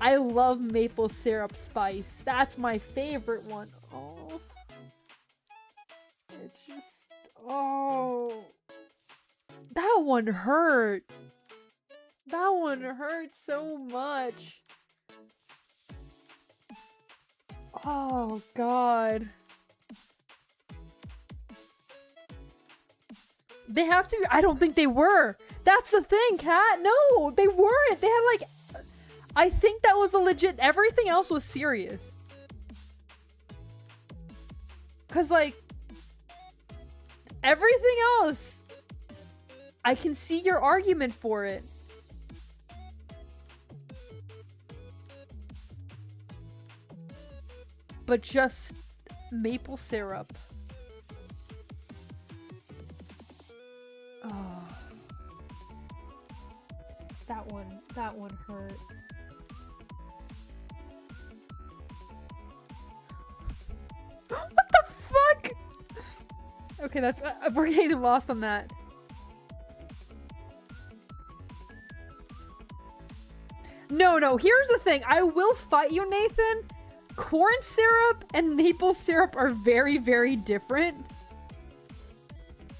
I love maple syrup spice. That's my favorite one. Oh. It's just... oh. That one hurt. That one hurt so much. Oh, God. They have to be. I don't think they were. That's the thing, Kat. No, they weren't. They had like, I think that was a legit, everything else was serious. Cause like, everything else, I can see your argument for it. But just maple syrup. Oh. That one hurt. What the fuck? Okay, that's we're getting lost on that. No, here's the thing. I will fight you, Nathan. Corn syrup and maple syrup are very, very different.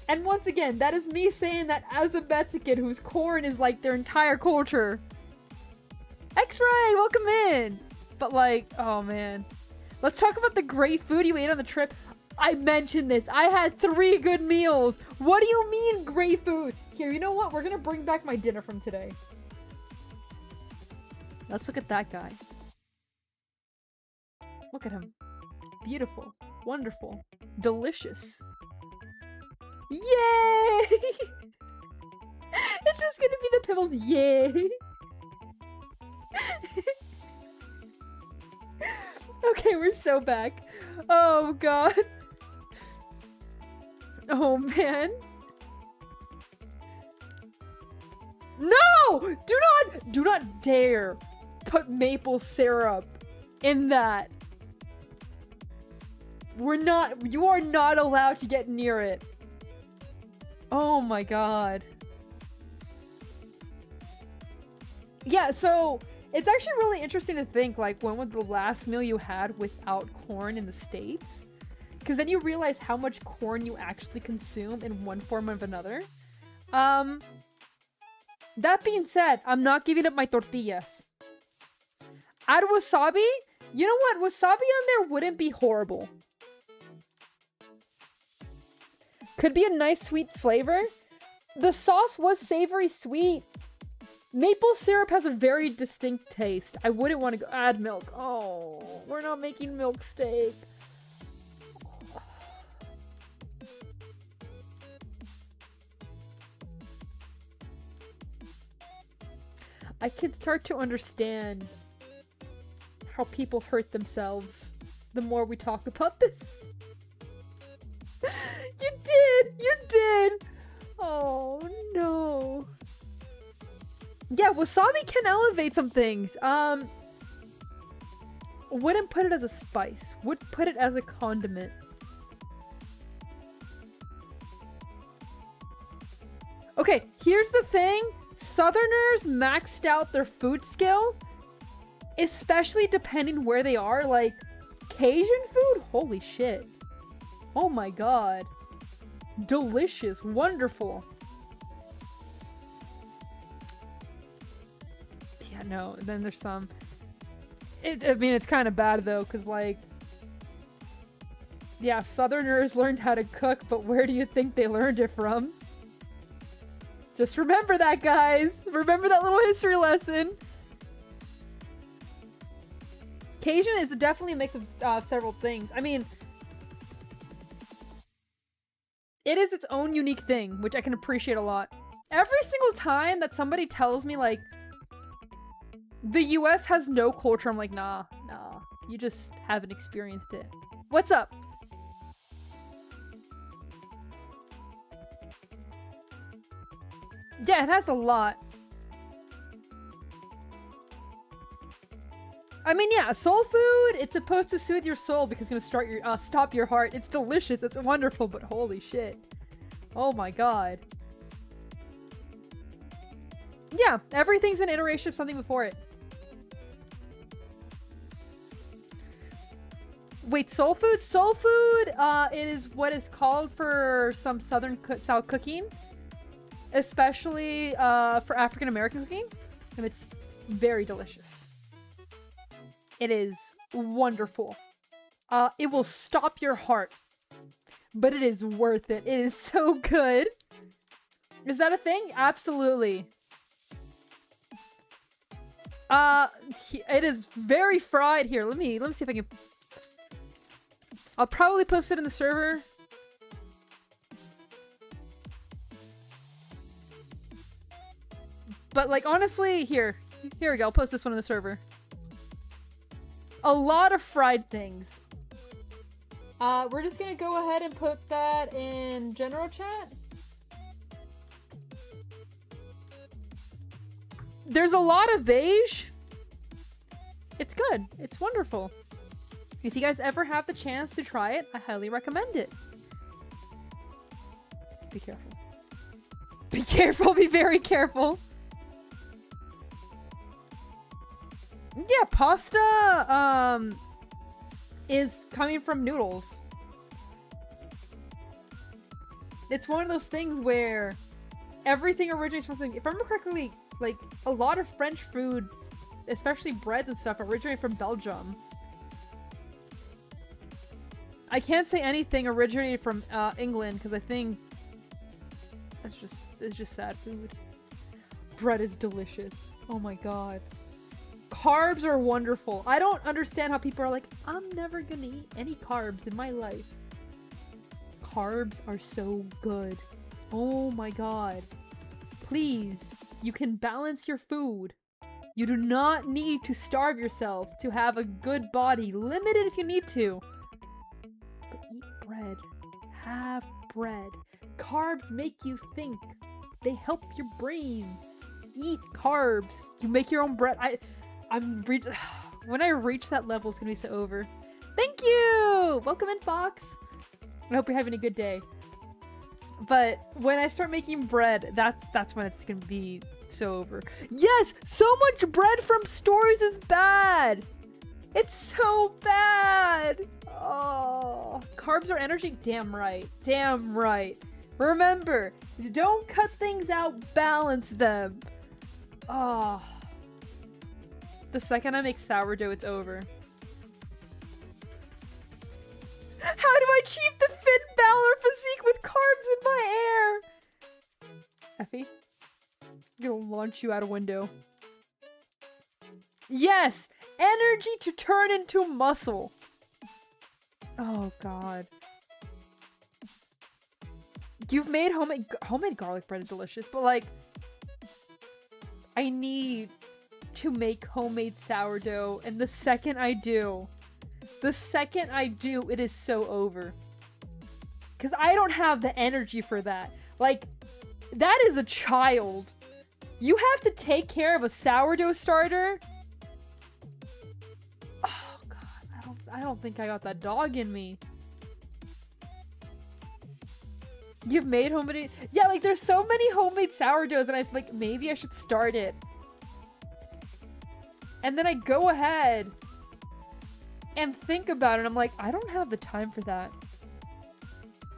And once again, that is me saying that as a Mexican whose corn is like their entire culture. X-Ray, welcome in. But like, oh man. Let's talk about the great food you ate on the trip. I mentioned this. I had 3 good meals. What do you mean great food? Here, you know what? We're gonna bring back my dinner from today. Let's look at that guy. Look at him. Beautiful. Wonderful. Delicious. Yay! It's just gonna be the pebbles. Yay! Okay, we're so back. Oh god. Oh man. No! Do not dare put maple syrup in that. You are not allowed to get near it. Oh my god. Yeah, so it's actually really interesting to think, like, when was the last meal you had without corn in the States? Because then you realize how much corn you actually consume in one form or another. That being said, I'm not giving up my tortillas. Add wasabi? You know what? Wasabi on there wouldn't be horrible. Could be a nice sweet flavor. The sauce was savory sweet. Maple syrup has a very distinct taste. I wouldn't want to add milk. Oh, we're not making milk steak. I can start to understand how people hurt themselves the more we talk about this. You did! Oh, no. Yeah, wasabi can elevate some things. Wouldn't put it as a spice. Would put it as a condiment. Okay, here's the thing. Southerners maxed out their food skill, especially depending where they are. Like, Cajun food? Holy shit. Oh my god. Delicious. Wonderful. Yeah, no. Then there's some... I mean, it's kind of bad, though, because, like... Yeah, Southerners learned how to cook, but where do you think they learned it from? Just remember that, guys! Remember that little history lesson! Cajun is definitely a mix of several things. I mean... It is its own unique thing, which I can appreciate a lot. Every single time that somebody tells me, like, the US has no culture, I'm like, nah, you just haven't experienced it. What's up? Yeah, it has a lot. I mean, yeah, soul food, it's supposed to soothe your soul because it's gonna stop your heart. It's delicious, it's wonderful, but holy shit. Oh my god. Yeah, everything's an iteration of something before it. Wait, soul food? Soul food, it is what is called for some southern style cooking. Especially, for African American cooking. And it's very delicious. It is wonderful. It will stop your heart. But it is worth it. It is so good. Is that a thing? Absolutely. It is very fried here. Let me see if I can. I'll probably post it in the server. But like honestly, here we go. I'll post this one in the server. A lot of fried things. We're just gonna go ahead and put that in general chat. There's a lot of beige. It's good. It's wonderful. If you guys ever have the chance to try it, I highly recommend it. Be careful. Be careful. Be very careful. Yeah, pasta is coming from noodles. It's one of those things where everything originates from something. If I remember correctly, like a lot of French food, especially breads and stuff, originate from Belgium. I can't say anything originated from England because I think it's just sad food. Bread is delicious. Oh my god. Carbs are wonderful. I don't understand how people are like, I'm never gonna eat any carbs in my life. Carbs are so good. Oh my god. Please, you can balance your food. You do not need to starve yourself to have a good body. Limit it if you need to. But eat bread. Have bread. Carbs make you think. They help your brain. Eat carbs. You make your own bread. When I reach that level, it's gonna be so over. Thank you! Welcome in, Fox. I hope you're having a good day. But when I start making bread, that's when it's gonna be so over. Yes! So much bread from stores is bad! It's so bad! Oh, carbs are energy? Damn right. Damn right. Remember, don't cut things out, balance them. Oh. The second I make sourdough, it's over. How do I achieve the Finn Balor physique with carbs in my air? Effie, I'm gonna launch you out a window. Yes! Energy to turn into muscle. Oh god. You've made homemade garlic bread is delicious, but like, I need to make homemade sourdough, and the second I do, it is so over. Because I don't have the energy for that. Like, that is a child. You have to take care of a sourdough starter. Oh god, I don't think I got that dog in me. You've made homemade? Yeah, like there's so many homemade sourdoughs and I was like, maybe I should start it. And then I go ahead and think about it. I'm like, I don't have the time for that.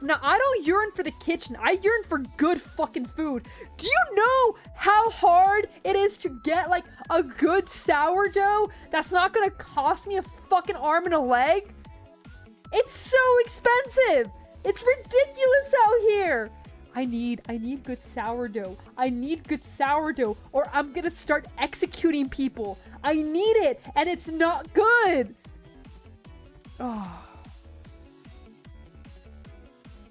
Now, I don't yearn for the kitchen. I yearn for good fucking food. Do you know how hard it is to get, like, a good sourdough that's not gonna cost me a fucking arm and a leg? It's so expensive. It's ridiculous out here. I need good sourdough. I need good sourdough or I'm gonna start executing people. I need it and it's not good. Oh.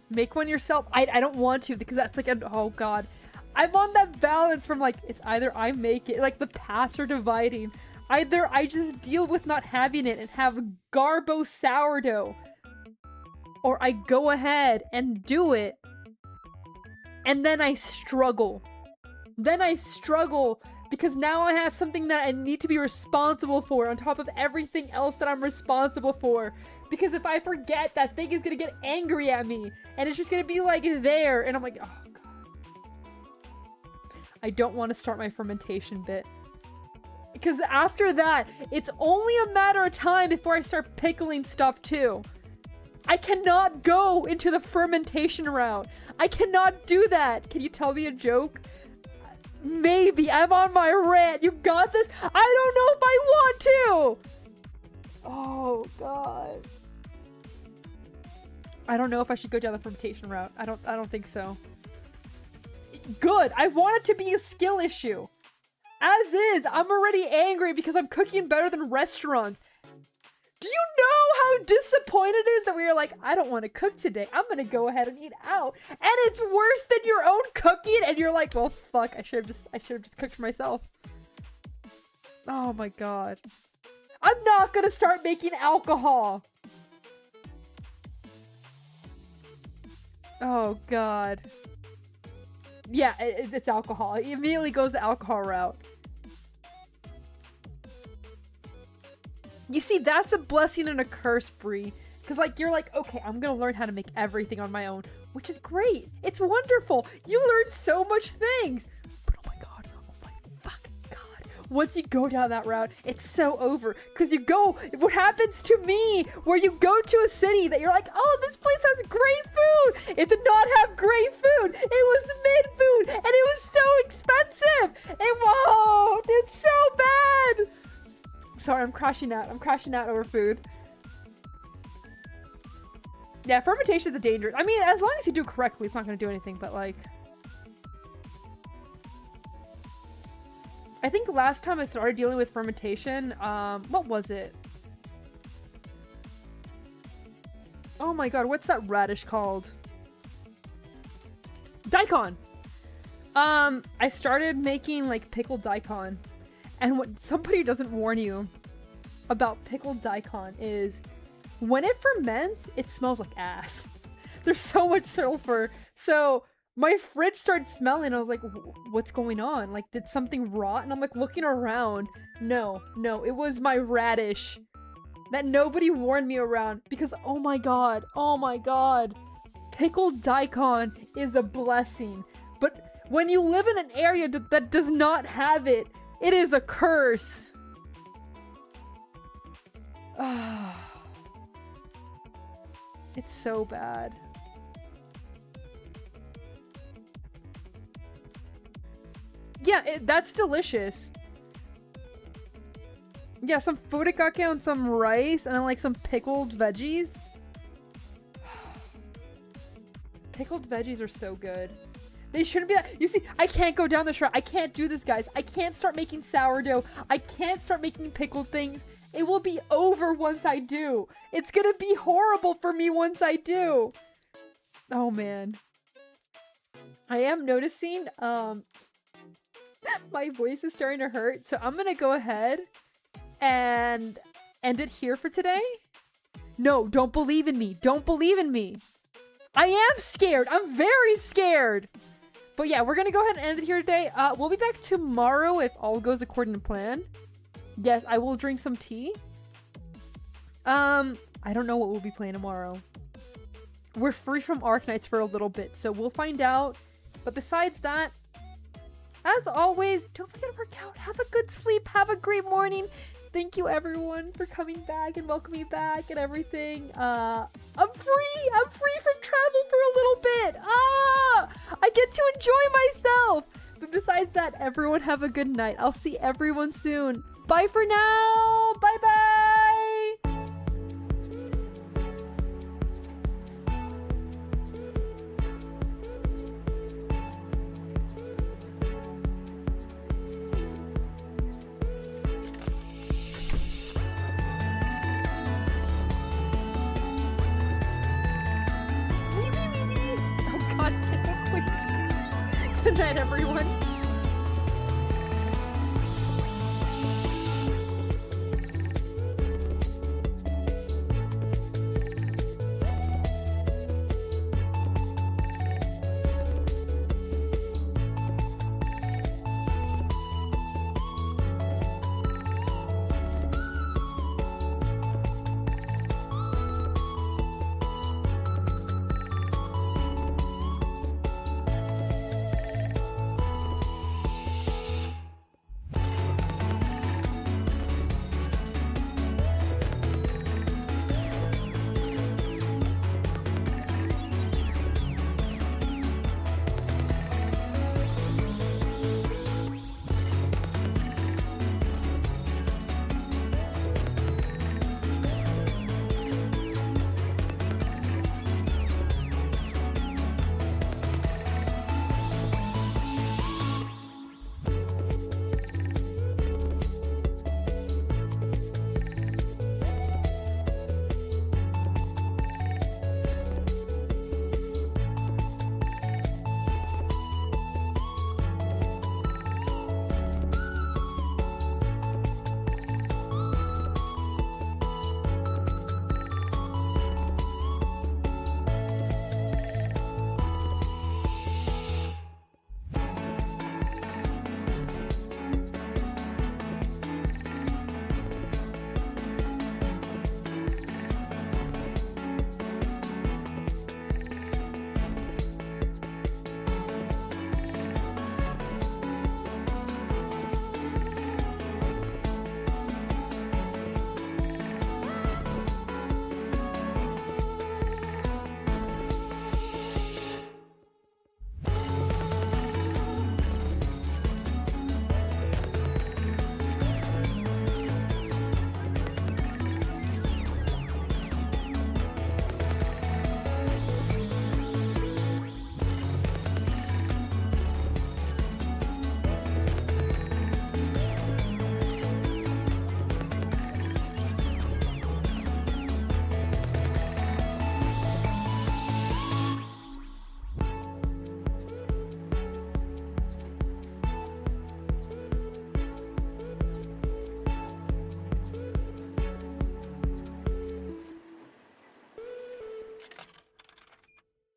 Make one yourself. I don't want to because that's like oh god. I'm on that balance from like it's either I make it, like the paths are dividing. Either I just deal with not having it and have garbo sourdough, or I go ahead and do it and then I struggle. Then I struggle because now I have something that I need to be responsible for on top of everything else that I'm responsible for. Because if I forget, that thing is gonna get angry at me and it's just gonna be like there and I'm like, oh god. I don't want to start my fermentation bit. Because after that, it's only a matter of time before I start pickling stuff too. I cannot go into the fermentation route. I cannot do that. Can you tell me a joke? Maybe. I'm on my rant. You got this? I don't know if I want to. Oh, God. I don't know if I should go down the fermentation route. I don't think so. good. I want it to be a skill issue. As is, I'm already angry because I'm cooking better than restaurants. Do you know how disappointed it is that we are like, I don't want to cook today. I'm going to go ahead and eat out. And it's worse than your own cooking. And you're like, well, fuck, I should have just cooked for myself. Oh my God. I'm not going to start making alcohol. Oh God. Yeah, it's alcohol. It immediately goes the alcohol route. You see, that's a blessing and a curse, Bree. Because, like, you're like, okay, I'm going to learn how to make everything on my own. Which is great. It's wonderful. You learn so much things. But oh my God. Oh my fucking God. Once you go down that route, it's so over. Because you go, what happens to me, where you go to a city that you're like, oh, this place has great food. It did not have great food. It was mid food. And it was so expensive. And whoa, it's so bad. Sorry, I'm crashing out. I'm crashing out over food. Yeah, fermentation is a danger. I mean, as long as you do it correctly, it's not going to do anything, but like... I think last time I started dealing with fermentation, what was it? Oh my God, what's that radish called? Daikon! I started making like pickled daikon. And what somebody doesn't warn you about pickled daikon is when it ferments, it smells like ass. There's so much sulfur. So my fridge started smelling. I was like, what's going on? Like, did something rot? And I'm like looking around. No, it was my radish that nobody warned me around because, oh my God, pickled daikon is a blessing. But when you live in an area that does not have it, it is a curse. It's so bad. Yeah, that's delicious. Yeah, some furikake on some rice and then like some pickled veggies. Pickled veggies are so good. They shouldn't be that. You see, I can't go down this route. I can't do this, guys. I can't start making sourdough. I can't start making pickled things. It will be over once I do. It's gonna be horrible for me once I do. Oh, man. I am noticing, my voice is starting to hurt. So I'm gonna go ahead and end it here for today. No, don't believe in me. Don't believe in me. I am scared. I'm very scared. But yeah, we're gonna go ahead and end it here today. We'll be back tomorrow if all goes according to plan. Yes, I will drink some tea. I don't know what we'll be playing tomorrow. We're free from Arknights for a little bit, so we'll find out. But besides that, as always, don't forget to work out. Have a good sleep. Have a great morning. Thank you everyone for coming back and welcoming me back and everything. I'm free! I'm free from travel for a little bit! I get to enjoy myself! But besides that, everyone have a good night. I'll see everyone soon. Bye for now! Bye-bye! Good night, everyone.